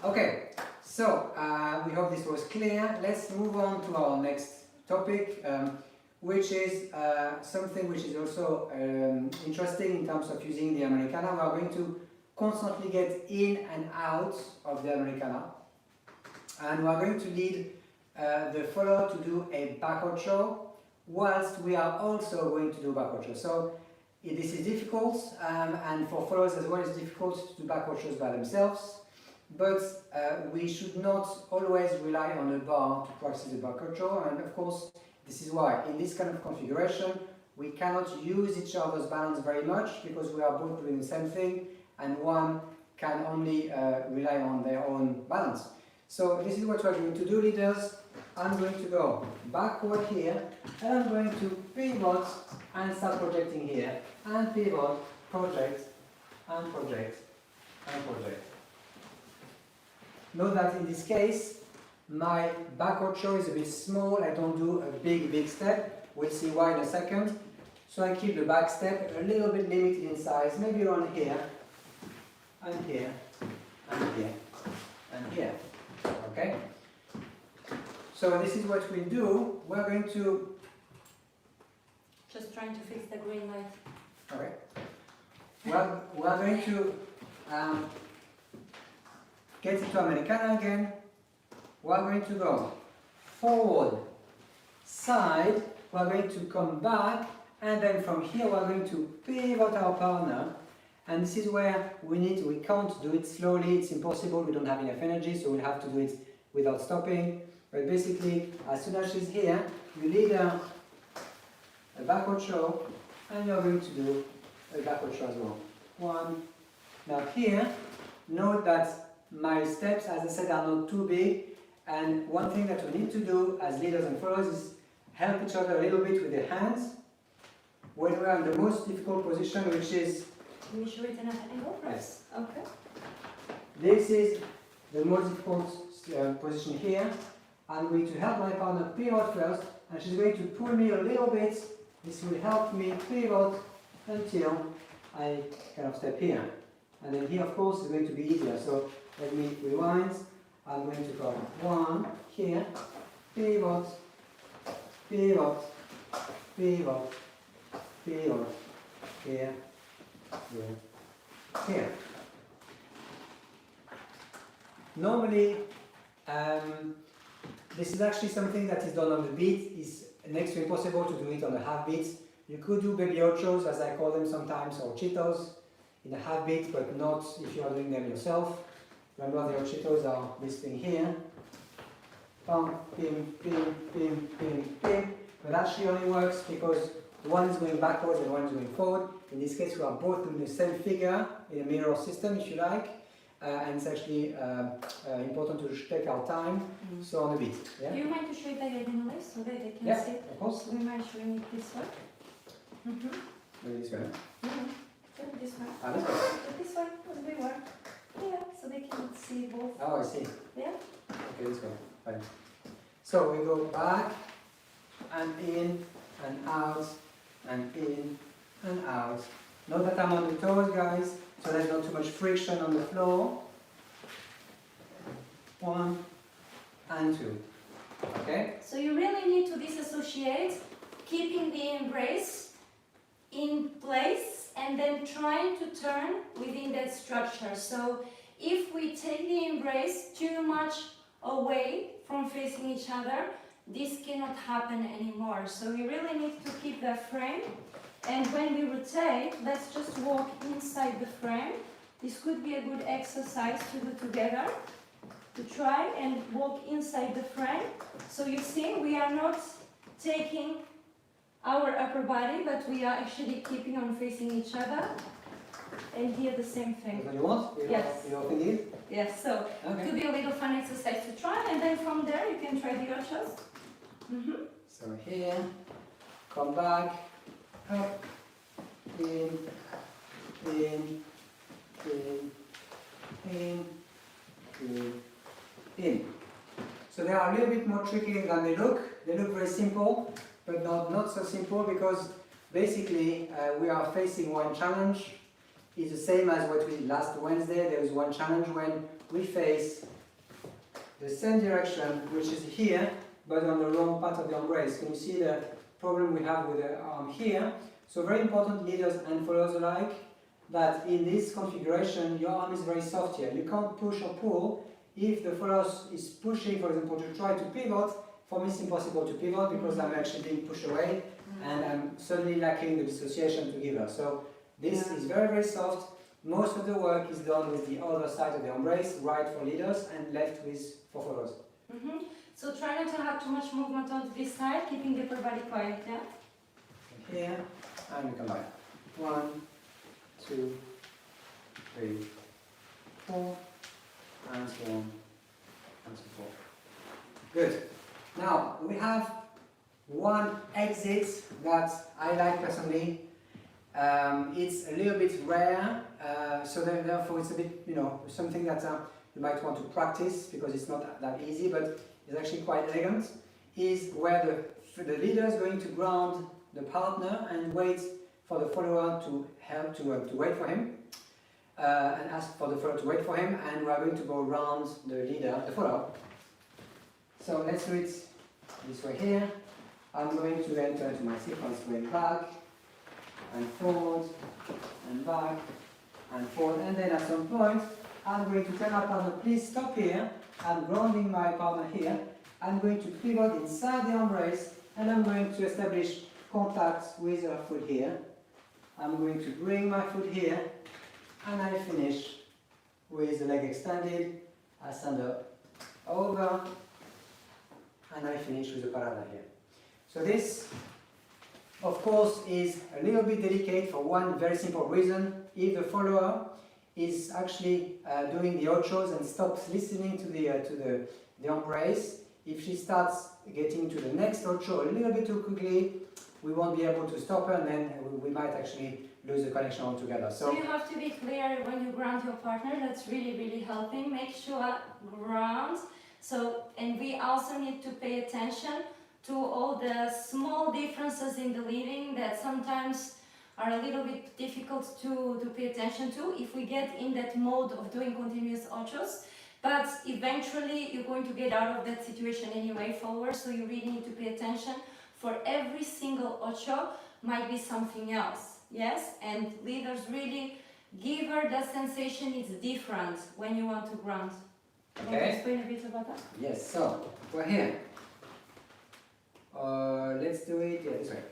Okay, so we hope this was clear. Let's move on to our next topic, which is something which is also interesting in terms of using the Americana. We are going to constantly get in and out of the Americana, and we are going to lead the follower to do a backward show, whilst we are also going to do backward show. So this is difficult, and for followers as well, it's difficult to do backward shows by themselves. But we should not always rely on a bar to practice the backward show, and of course, this is why in this kind of configuration we cannot use each other's balance very much, because we are both doing the same thing, and one can only rely on their own balance. So this is what we're going to do, leaders. I'm going to go backward here, and I'm going to pivot and start projecting here, and pivot, project, and project, and project. Note that in this case, my backward show is a bit small. I don't do a big step. We'll see why in a second. So I keep the back step a little bit limited in size, maybe around here, and here, and here, and here. Okay? So this is what we'll do. We're going to... Just trying to fix the green light. Okay. We're going to get into Americana again. We're going to go forward, side, we're going to come back, and then from here we're going to pivot our partner, and this is where we can't do it slowly, it's impossible, we don't have enough energy, so we'll have to do it without stopping. But basically, as soon as she's here, you lead her a backward show, and you're going to do a backward show as well. One. Now here, note that my steps, as I said, are not too big. And one thing that we need to do as leaders and followers is help each other a little bit with the hands when we are in the most difficult position, which is... Can you show it another angle? Yes. Okay. This is the most difficult position here. I'm going to help my partner pivot first, and she's going to pull me a little bit. This will help me pivot until I kind of step here. And then here, of course, is going to be easier. So let me rewind. I'm going to come one here, pivot, pivot, pivot, pivot, here, here, here. Normally, this is actually something that is done on the beat. It's next to impossible to do it on a half beat. You could do baby ochos, as I call them sometimes, or cheetos in a half beat, but not if you are doing them yourself. Remember, the cheetos are this thing here. Pum, pim, pim, pim, pim, pim. But actually only works because one is going backwards and one is going forward. In this case, we are both doing the same figure in a mirror system, if you like. And it's actually important to take our time. So on the beat. Yeah? Do you mind to show it diagonally so that they can see? Of course. We might show it this way. Maybe this way. This way. Ah, this way. This way, as we were. Yeah, so they can see both. Oh, I see. Yeah? Okay, this way. Fine. So we go back and in and out and in and out. Note that I'm on the toes, guys, so there's not too much friction on the floor. 1 and 2. Okay? So you really need to disassociate, keeping the embrace in place and then trying to turn within that structure. So if we take the embrace too much away from facing each other, this cannot happen anymore. So we really need to keep the frame. And when we rotate, let's just walk inside the frame. This could be a good exercise to do together. To try and walk inside the frame. So you see, we are not taking our upper body, but we are actually keeping on facing each other. And here the same thing. What you want? Yes. You open it? Yes, so it could be a little fun exercise to try, and then from there you can try the ochos. So here, come back, up, in, in, in. So they are a little bit more tricky than they look. They look very simple, but not so simple, because basically we are facing one challenge. It's the same as what we did last Wednesday. There was one challenge when we face the same direction, which is here, but on the wrong part of the embrace. Can you see the problem we have with the arm here? So very important, leaders and followers alike, that in this configuration your arm is very soft here. You can't push or pull. If the follower is pushing, for example, to try to pivot, for me it's impossible to pivot because I'm actually being pushed away and I'm suddenly lacking the dissociation to give her. So this is very, very soft. Most of the work is done with the other side of the embrace, right for leaders and left for followers. So try not to have too much movement on this side, keeping the upper body quiet, yeah? Here, and we come back. 1, 2, 3, 4, and so on, and so forth. Good. Now, we have one exit that I like personally. It's a little bit rare, so therefore it's a bit, something that you might want to practice because it's not that easy, but it's actually quite elegant. Is where the leader is going to ground the partner and wait for the follower to help to wait for him, and ask for the follower to wait for him, and we are going to go around the leader, the follower. So let's do it this way here. I'm going to enter into my sequence going back and forward and back and forward, and then at some point I'm going to tell my partner, please stop here. I'm grounding my partner here. I'm going to pivot inside the embrace and I'm going to establish contact with her foot here. I'm going to bring my foot here and I finish with the leg extended. I stand up over and I finish with the parada here. So this, of course, is a little bit delicate for one very simple reason. If the follower is actually doing the ochos and stops listening to the embrace, if she starts getting to the next ocho a little bit too quickly, we won't be able to stop her, and then we might actually lose the connection altogether. So you have to be clear when you ground your partner. That's really, really helping. Make sure ground. So, and we also need to pay attention to all the small differences in the living that sometimes are a little bit difficult to pay attention to. If we get in that mode of doing continuous ochos, But eventually you're going to get out of that situation anyway forward, so you really need to pay attention. For every single ocho might be something else, yes? And leaders really give her that sensation it's different when you want to grunt. Can you Okay. explain a bit about that? Yes, so we're here. Let's do it this way.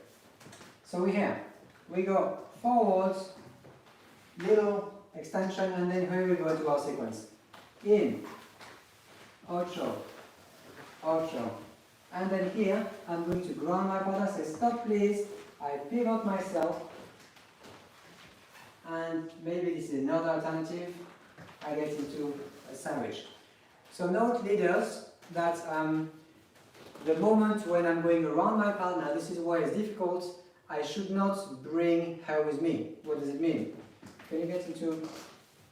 So we're here. We go forwards, little extension, and then here we go to our sequence. In, ocho, ocho. And then here, I'm going to ground my pata, say stop please. I pivot myself. And maybe this is another alternative. I get into a sandwich. So note, leaders, that the moment when I'm going around my partner, this is why it's difficult, I should not bring her with me. What does it mean? Can you get into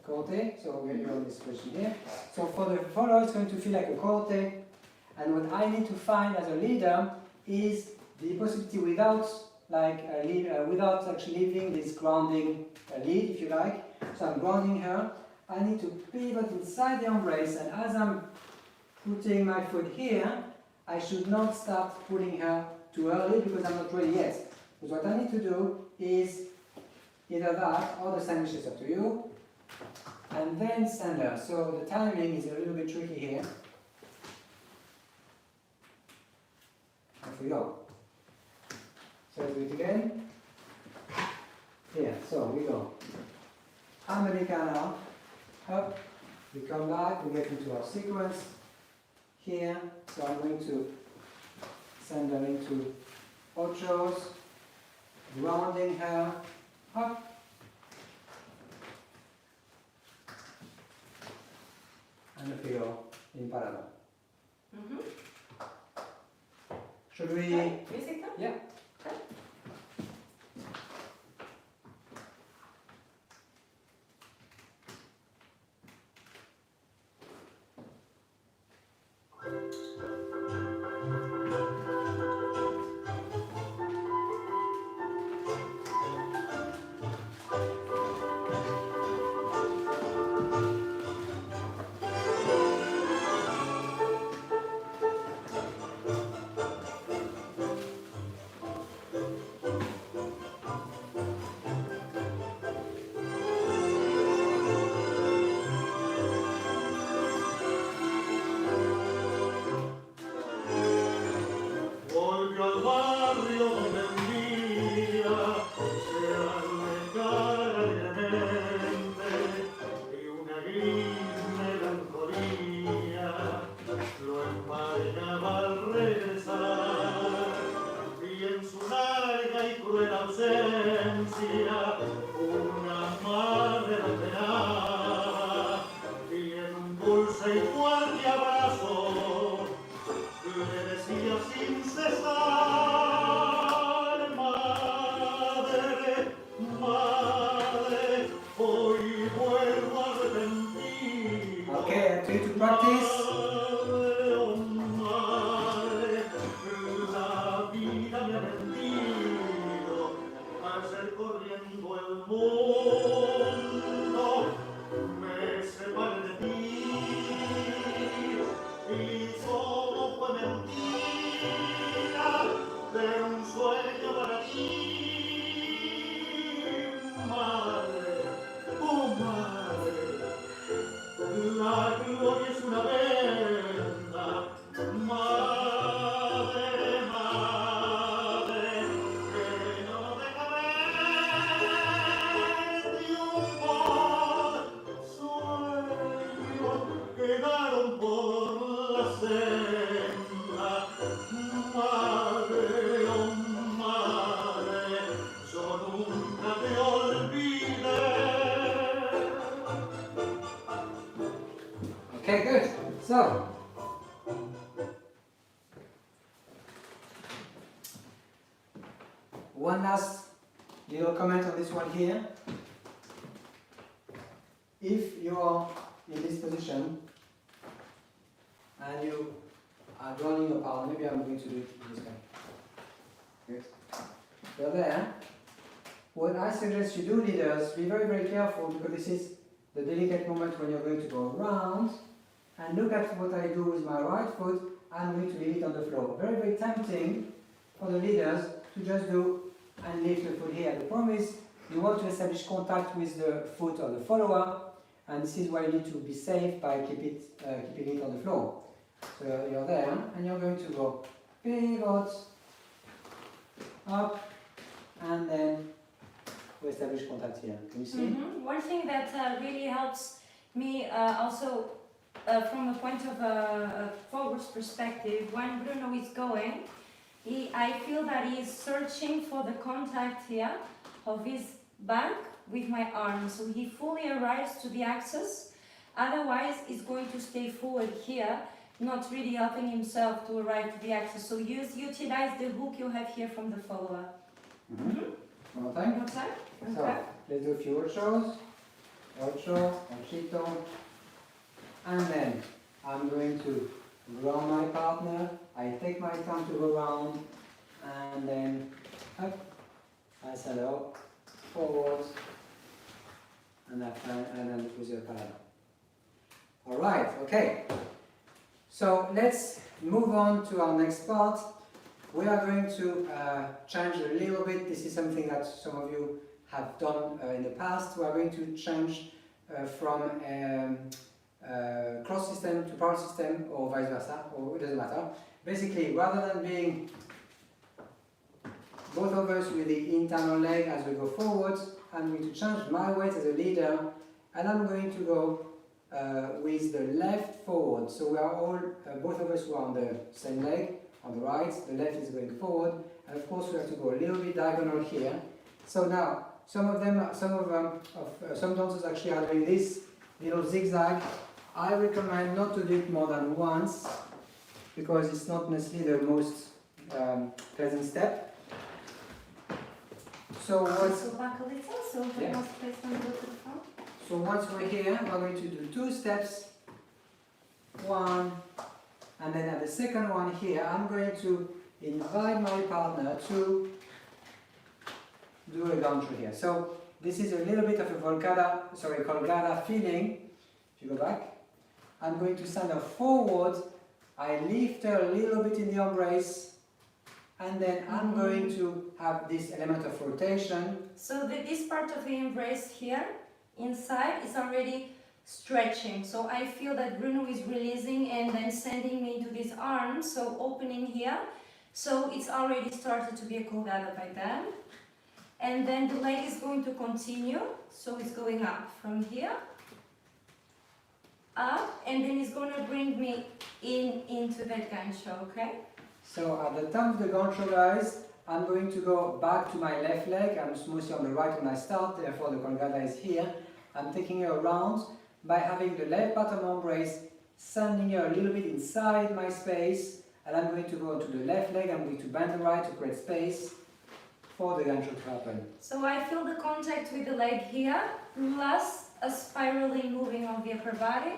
corte? So you're on this position here. So for the follower, it's going to feel like a corte. And what I need to find as a leader is the possibility without without actually leaving this grounding lead, if you like. So I'm grounding her. I need to pivot inside the embrace, and as I'm putting my foot here, I should not start pulling her too early because I'm not ready yet. Because what I need to do is either that or the sandwich, is up to you, and then send her. So the timing is a little bit tricky here. Off we go. So do it again. Here, so we go. Americana, up, we come back, we get into our sequence. Here, so I'm going to send her into ochos, grounding her, up. And if we go in parallel. Should we? Okay. Music now? Yeah. Okay. Volvió al barrio donde un día se alejara alegremente y una gris melancolía lo empañaba al regresar, y en su larga y cruel ausencia una madre lo esperaba, y en un dulce y fuerte abrazo le decía sin cesar, madre, madre, hoy vuelvo arrepentido. Okay, 3 to practice. Madre, oh madre, la vida me ha mentido, hacer corriendo el mundo me separe de ti, y solo fue mentira de un sueño para ti, madre, oh madre, la gloria es una venda, madre, madre, que no deja ver triunfar, sueños quedaron por la senda, madre, oh madre, yo nunca te olvidé. Okay, good. So, one last little comment on this one here. If you are in this position and you are drawing your palm, maybe I'm going to do it this way. Good. You're there. What I suggest you do, leaders, be very, very careful, because this is the delicate moment when you're going to go around and look at what I do with my right foot. I'm going to leave it on the floor. Very, very tempting for the leaders to just do and lift the foot here. The problem is you want to establish contact with the foot of the follower, and this is why you need to be safe by keeping it on the floor. So you're there, and you're going to go pivot, up, and then we establish contact here. Can you see? One thing that really helps me also from a point of a forwards perspective, when Bruno is going, I feel that he is searching for the contact here of his back with my arm. So he fully arrives to the axis, otherwise he's going to stay forward here, not really helping himself to arrive to the axis. So utilize the hook you have here from the follower. One more time. One more time? So, Okay. let's do a few ochos, ochito, and then I'm going to ground my partner. I take my time to go round, and then up, I saddle, forward, and then with your parallel. Alright, okay. So let's move on to our next part. We are going to change a little bit. This is something that some of you have done in the past. We are going to change from cross system to parallel system, or vice versa, or it doesn't matter. Basically, rather than being both of us with the internal leg as we go forward, I'm going to change my weight as a leader, and I'm going to go with the left forward. So we are all, both of us who are on the same leg, on the right, the left is going forward, and of course we have to go a little bit diagonal here. So now, some dancers actually are doing this little zigzag. I recommend not to do it more than once, because it's not necessarily the most pleasant step. So what's So back a little, so the Yeah. most place when we go to the front. So once we're here, we're going to do 2 steps, 1, and then at the second one here, I'm going to invite my partner to do a gancho here. So this is a little bit of a colgada feeling. If you go back, I'm going to stand up forward, I lift her a little bit in the embrace, and then I'm going to have this element of rotation. So this part of the embrace here, inside, is already stretching. So I feel that Bruno is releasing and then sending me into this arm, so opening here. So it's already started to be a colgada by then. And then the leg is going to continue, so it's going up from here, up, and then it's going to bring me into that gancho, okay? So at the time of the gancho, guys, I'm going to go back to my left leg. I'm mostly on the right when I start, therefore the colgada is here. I'm taking her around by having the left bottom embrace, sending her a little bit inside my space, and I'm going to go to the left leg. I'm going to bend the right to create space for the gancho to happen. So I feel the contact with the leg here, plus a spiraling moving of the upper body.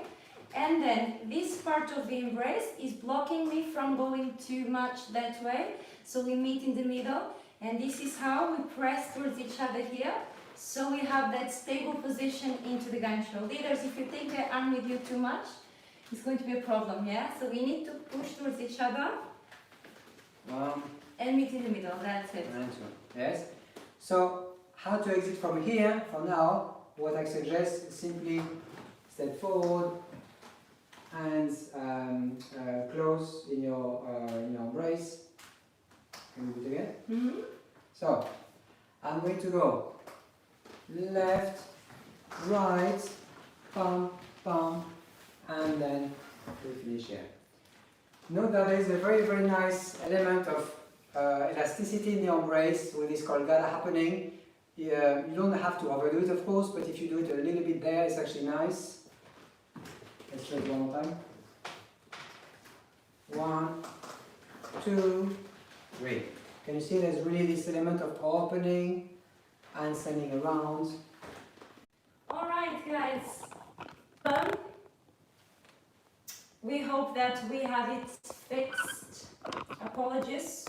And then this part of the embrace is blocking me from going too much that way. So we meet in the middle, and this is how we press towards each other here. So we have that stable position into the gancho. Leaders, if you think I'm with you too much, it's going to be a problem, yeah? So we need to push towards each other and meet in the middle, that's it. Yes. So how to exit from here? For now, what I suggest is simply step forward, hands close in your embrace. Can you do it again? So I'm going to go left, right, pump, pump, and then we finish here. Note that there is a very, very nice element of elasticity in the embrace with this colgada happening. You don't have to overdo it, of course, but if you do it a little bit there, it's actually nice. Let's try it one more time. 1, 2, 3. Can you see there's really this element of opening and sending around? Alright guys, we hope that we have it fixed. Apologies.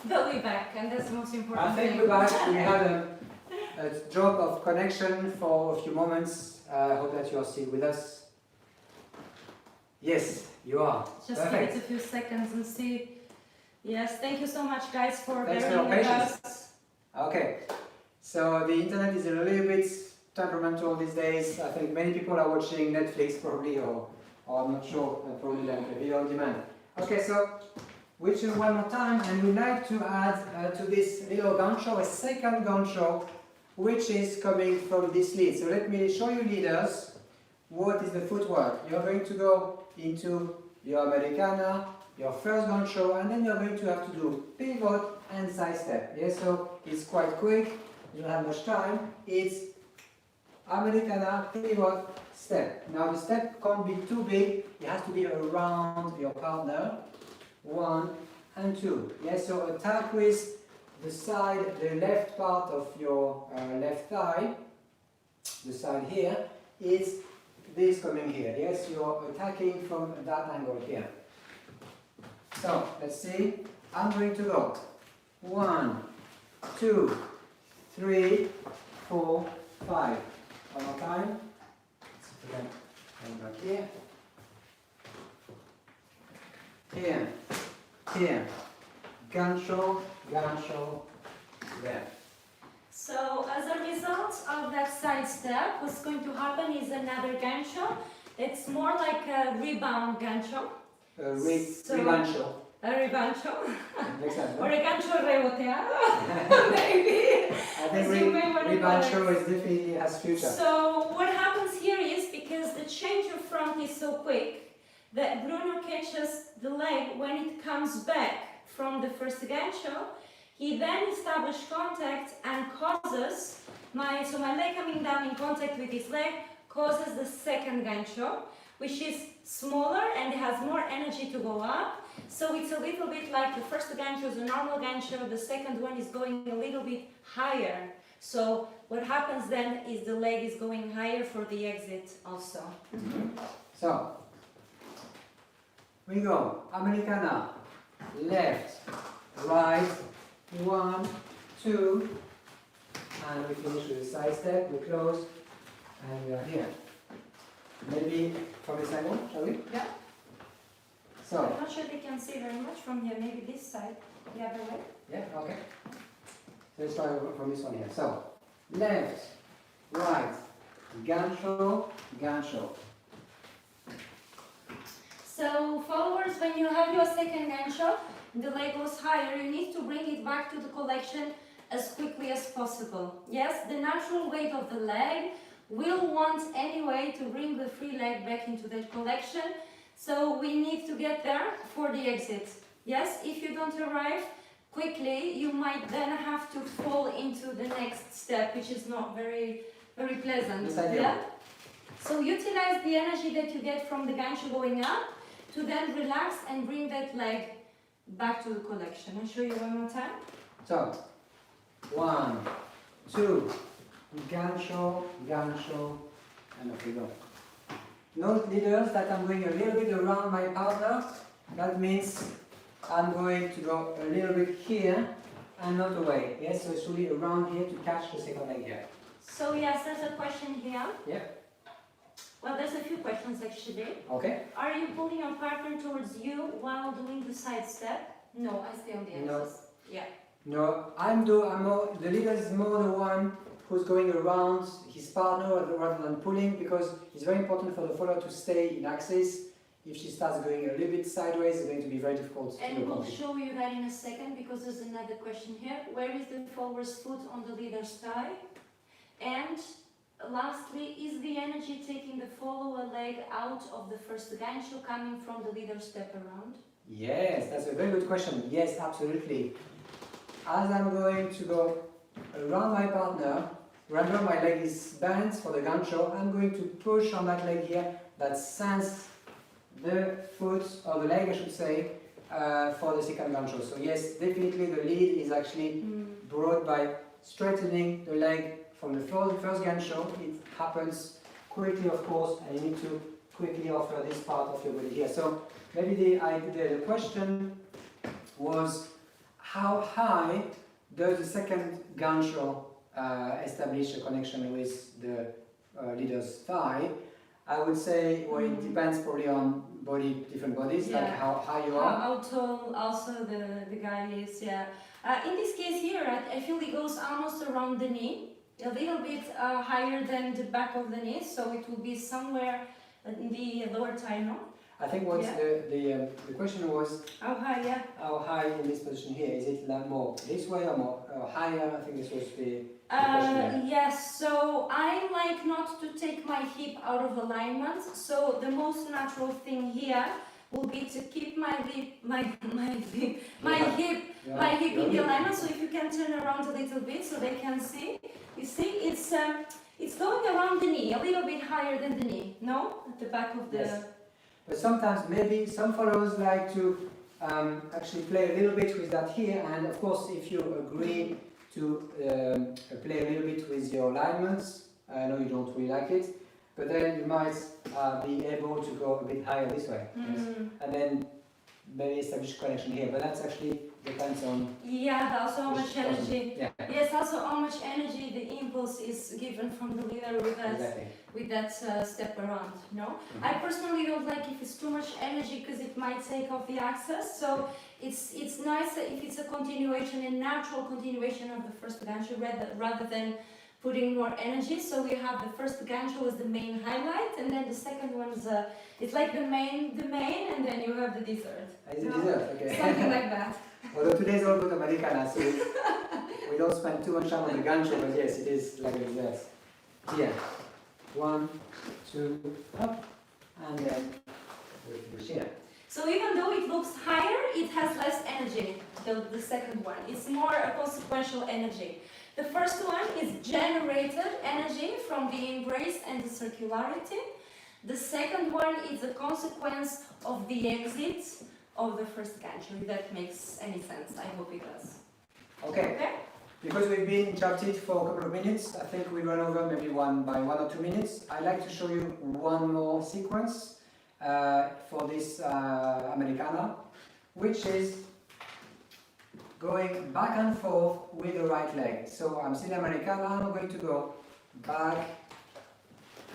But we're back, and that's the most important I think thing. we're back. We had a drop of connection for a few moments. I hope that you are still with us. Yes, you are. Just Perfect. give it a few seconds and see. Yes, thank you so much, guys, for Thanks for bearing your with patience. us. Okay, so the internet is a little bit temperamental these days. I think many people are watching Netflix probably, or I'm not sure, probably like a video on demand. Okay, so we tune one more time, and we'd like to add to this little gancho a second gancho, which is coming from this lead. So let me show you, leaders, what is the footwork. You're going to go into your Americana, your first gancho, and then you're going to have to do pivot and side step. Yes, so it's quite quick, you don't have much time. It's Americana, pivot, step. Now the step can't be too big, it has to be around your partner. 1 and 2. Yes, so attack with the side, the left part of your left thigh, the side here, is this coming here. Yes, you're attacking from that angle here. So, let's see. I'm going to go 1, 2, 3, 4, 5. One more time. Let's see if we can come back here. Here, here, gancho, gancho, there. So, as a result of that side step, what's going to happen is another gancho. It's more like a rebound gancho. Regancho. A rebancho. Makes sense, Or no? a gancho reboteado. Maybe. I think As you may want to call regancho it. is definitely has future. So what happens here is, because the change of front is so quick, that Bruno catches the leg when it comes back from the first gancho. He then establishes contact and causes my leg coming down in contact with his leg causes the second gancho, which is smaller and has more energy to go up. So it's a little bit like the first gancho is a normal gancho, the second one is going a little bit higher. So what happens then is the leg is going higher for the exit also. So, we go Americana, left, right, 1, 2, and we finish with a side step, we close, and we are here. Maybe from this angle, shall we? Yeah. So, I'm not sure they can see very much from here, maybe this side, the other way. yeah, okay. So let's start from this one here. So, left, right, gancho, gancho. So followers, when you have your second gancho, the leg goes higher, you need to bring it back to the collection as quickly as possible. Yes, the natural weight of the leg will want anyway to bring the free leg back into the collection. So we need to get there for the exit. Yes, if you don't arrive quickly, you might then have to fall into the next step, which is not very pleasant. Yes, I do. Yeah? So utilize the energy that you get from the gancho going up to then relax and bring that leg back to the collection. I'll show you one more time. So, 1, 2, gancho, gancho, and off we go. Note, leaders, that I'm going a little bit around my partner. That means I'm going to go a little bit here and not away. Yes, so it's really around here to catch the second leg here. So yes, there's a question here. Yeah. Well, there's a few questions actually. Okay. Are you pulling your partner towards you while doing the side step? No, I stay on the No. axis. Yeah. No, the leader is more the one who's going around his partner rather than pulling, because it's very important for the follower to stay in axis. If she starts going a little bit sideways, it's going to be very difficult to And we'll accomplish. show you that in a second, because there's another question here. Where is the follower's foot on the leader's thigh? And lastly, is the energy taking the follower leg out of the first gancho coming from the leader's step around? Yes, that's a very good question. Yes, absolutely. As I'm going to go around my partner, remember my leg is bent for the gancho, I'm going to push on that leg here that sends the foot, or the leg I should say, for the second gancho. So yes, definitely the lead is actually brought by straightening the leg from the first gancho. It happens quickly, of course, and you need to quickly offer this part of your body here. So maybe the question was, how high does the second gancho establish a connection with the leader's thigh, I would say, well, it depends probably on different bodies, Yeah. like how high you are. How tall also the guy is, yeah. In this case here, I feel it goes almost around the knee, a little bit higher than the back of the knee, so it will be somewhere in the lower thigh, no? I think what's Yeah. the question was How high, yeah. how high in this position here? Is it like more this way or more higher? I think this was the question. Yes, so I like not to take my hip out of alignment, so the most natural thing here will be to keep my hip in the alignment. So if you can turn around a little bit so they can see, you see it's going around the knee, a little bit higher than the knee, no? At the back of the... Yes. But sometimes maybe some followers like to actually play a little bit with that here, and of course if you agree to play a little bit with your alignments, I know you don't really like it, but then you might be able to go a bit higher this way, yes? And then maybe establish connection here, but that's actually depends on... Yeah, also how much energy. Yeah. Yes, also how much energy the impulse is given from the leader with that, Exactly. with that step around, no? I personally don't like if it's too much energy because it might take off the axis, so it's nice if it's a continuation, a natural continuation of the first gancho rather than putting more energy. So we have the first gancho as the main highlight, and then the second one is it's like the main, and then you have the dessert. Is it dessert? Okay. Something like that. Although today is all about Americana, so we don't spend too much time on the gancho, but yes, it is like a dessert. Here, 1, 2, up, and then we finish here. So even though it looks higher, it has less energy, the second one. It's more a consequential energy. The first one is generated energy from the embrace and the circularity. The second one is a consequence of the exit of the first gancho, if that makes any sense. I hope it does. Okay. Because we've been interrupted for a couple of minutes, I think we run over maybe by 1 or 2 minutes. I'd like to show you one more sequence for this Americana, which is going back and forth with the right leg. So I'm still Americana, I'm going to go back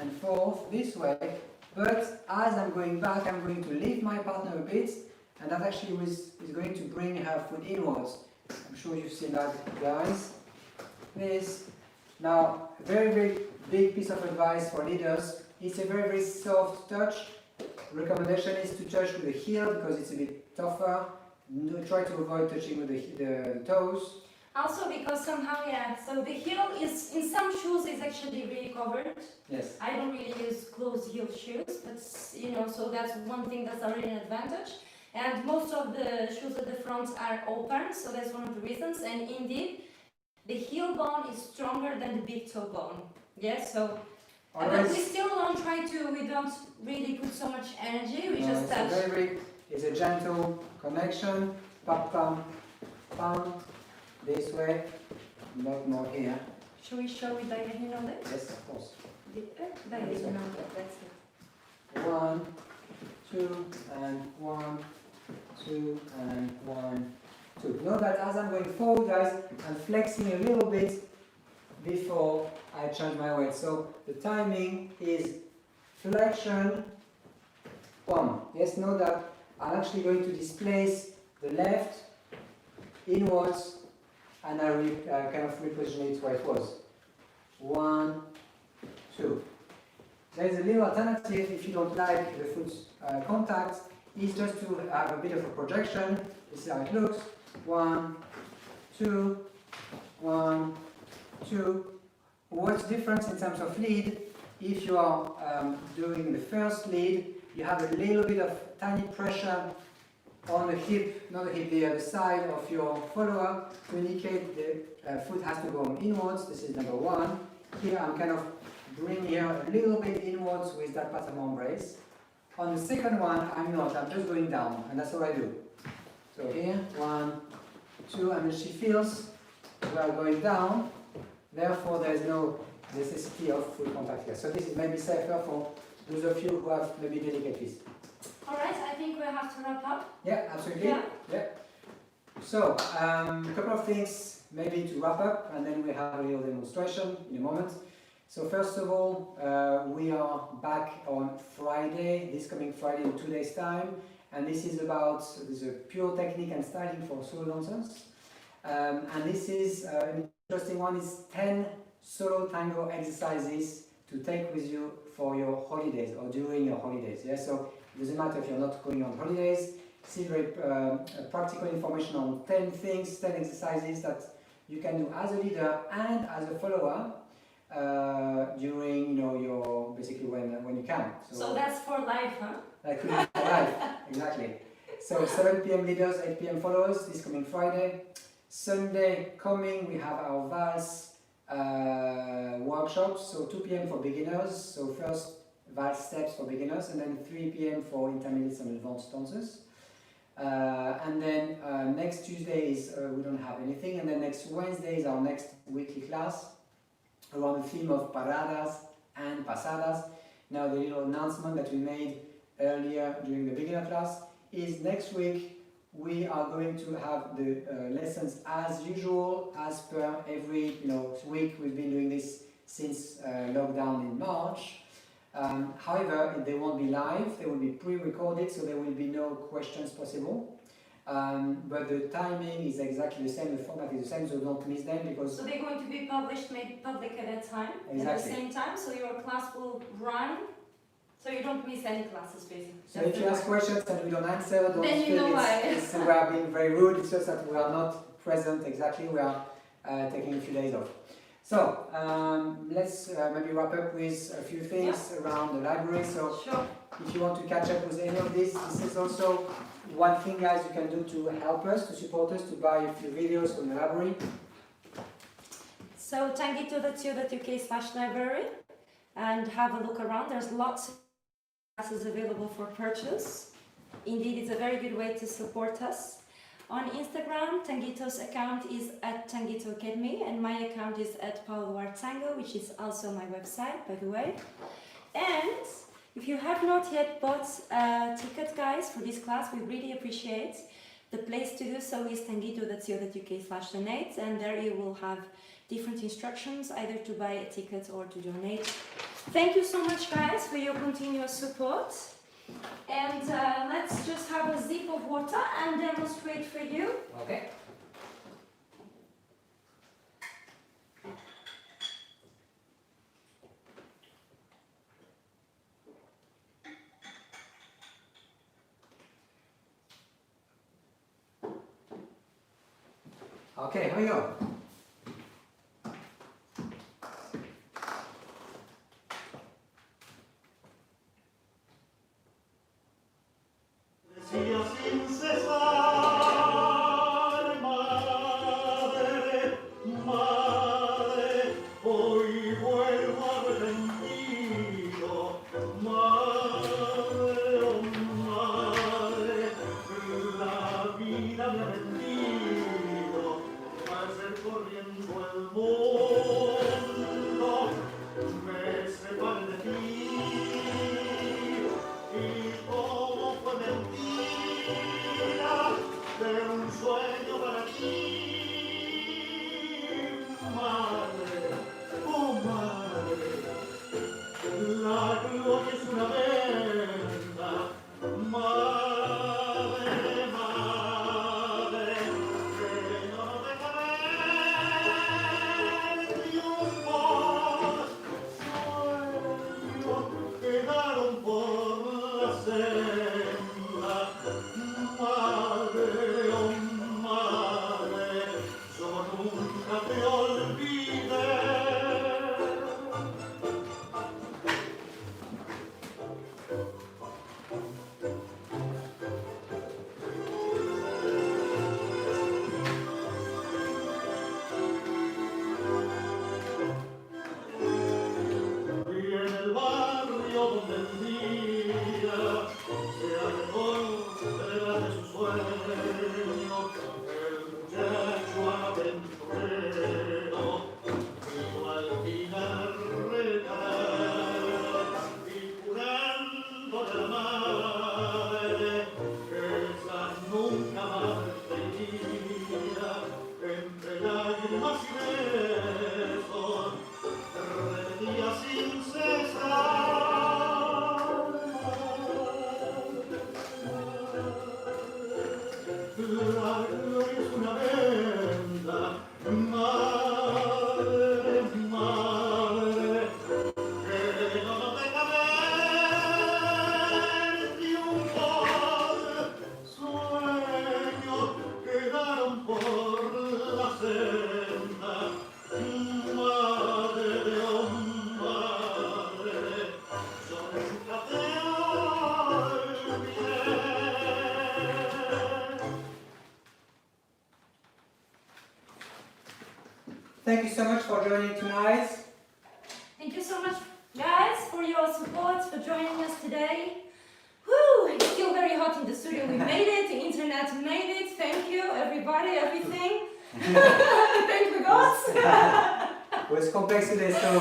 and forth this way, but as I'm going back, I'm going to lift my partner a bit, and that actually is going to bring her foot inwards. I'm sure you've seen that, guys. This. Now, a very, very big piece of advice for leaders. It's a very, very soft touch. Recommendation is to touch with the heel because it's a bit tougher. Try to avoid touching with the toes. Also because somehow, yeah, so the heel is, in some shoes, is actually really covered. Yes. I don't really use closed heel shoes, but you know, so that's one thing that's already an advantage. And most of the shoes at the front are open, so that's one of the reasons. And indeed, the heel bone is stronger than the big toe bone. Yes, so but we still don't we don't really put so much energy, we just touch. It's a gentle connection, pam, pam, pam, this way, not more here. Should we show it diagonally? Yes, of course. Diagonally, that's it. 1, 2, and 1, 2, and 1, 2. Note that as I'm going forward, guys, I'm flexing a little bit before I change my weight. So the timing is flexion, 1. Yes, note that I'm actually going to displace the left inwards, and I kind of reposition it where it was. 1, 2. There's a little alternative if you don't like the foot contact, is just to have a bit of a projection. This is how it looks. 1, 2, 1, 2. What's different in terms of lead? If you are doing the first lead, you have a little bit of tiny pressure on the hip, not the hip, the other side of your follower to indicate the foot has to go inwards. This is number 1. Here I'm kind of bringing her a little bit inwards with that pattern embrace. On the second one, I'm not, I'm just going down, and that's what I do. So here, 1, 2, and then she feels we are going down, therefore there is no necessity of full contact here. So this is maybe safer for those of you who have maybe delicate feet. Alright, I think we have to wrap up. Yeah, absolutely. Yeah. So, a couple of things maybe to wrap up, and then we have a little demonstration in a moment. So first of all, we are back on Friday, this coming Friday in 2 days' time, and this is about the pure technique and styling for solo dancers. And this is an interesting one. It's 10 solo tango exercises to take with you for your holidays or during your holidays. Yeah, so it doesn't matter if you're not going on holidays. Still very practical information on 10 things, 10 exercises that you can do as a leader and as a follower during, your basically when you can. So that's for life, huh? Like for life, exactly. So 7 p.m. leaders, 8 p.m. followers this coming Friday. Sunday coming, we have our Vals workshops. So 2 p.m. for beginners. So first Vals steps for beginners, and then 3 p.m. for intermediates and advanced dancers. And then next Tuesday is we don't have anything, and then next Wednesday is our next weekly class around the theme of paradas and pasadas. Now the little announcement that we made earlier during the beginner class is next week we are going to have the lessons as usual, as per every week. We've been doing this since lockdown in March. However, they won't be live, they will be pre-recorded, so there will be no questions possible. But the timing is exactly the same, the format is the same, so don't miss them because... So they're going to be published, made public at a time, exactly. at the same time, so your class will run, so you don't miss any classes basically. So if you ask questions and we don't answer, don't then feel we are being very rude, it's just that we are not present exactly, we are taking a few days off. So, let's maybe wrap up with a few things around the library. So, if you want to catch up with any of this, this is also one thing, guys, you can do to help us, to support us, to buy a few videos from the library. So, tangito.co.uk/library and have a look around. There's lots of classes available for purchase. Indeed, it's a very good way to support us. On Instagram, Tangito's account is @Tangito Academy and my account is @Paula Tango, which is also my website, by the way. And if you have not yet bought a ticket, guys, for this class, we really appreciate. The place to do so is tangito.co.uk/donate, and there you will have different instructions, either to buy a ticket or to donate. Thank you so much, guys, for your continuous support. And let's just have a sip of water and demonstrate for you. Okay. Okay, here we go. Decía sin cesar, madre, madre, hoy vuelvo arrepentido, madre, oh madre, la vida me ha vendido, a ser corriendo el mundo, me separé de ti. De un sueño para ti, madre, oh madre, la gloria es una venta, madre, madre, que no deja ver ni un sueño quedaron por la senda. Madre, oh madre, yo nunca te olvidé. Y en el barrio donde el día se alejó de su sueño, el muchacho aventurero vino al final recalar y jurando de la madre que esa nunca más vería, entre lágrimas y besos repetía la gloria es una venta. Madre, madre, que no te cabe ni un par sueños quedaron por la senda. Madre, oh madre, sobre su platea olvidé. Thank you so much for joining tonight. Thank you so much, guys, for your support, for joining us today. Woo! It's still very hot in the studio. We made it. The internet made it. Thank you, everybody, everything. Thank you, gods. It was complex today, so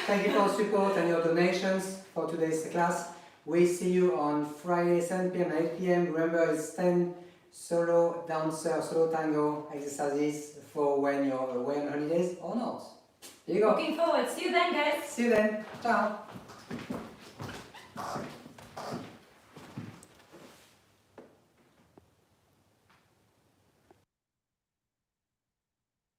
thank you for your support and your donations for today's class. We see you on Friday, 7 p.m. and 8 p.m. Remember, it's 10 solo dancer, solo tango exercises for when you're away on holidays or not. Here you go. Looking forward. See you then, guys. See you then. Ciao.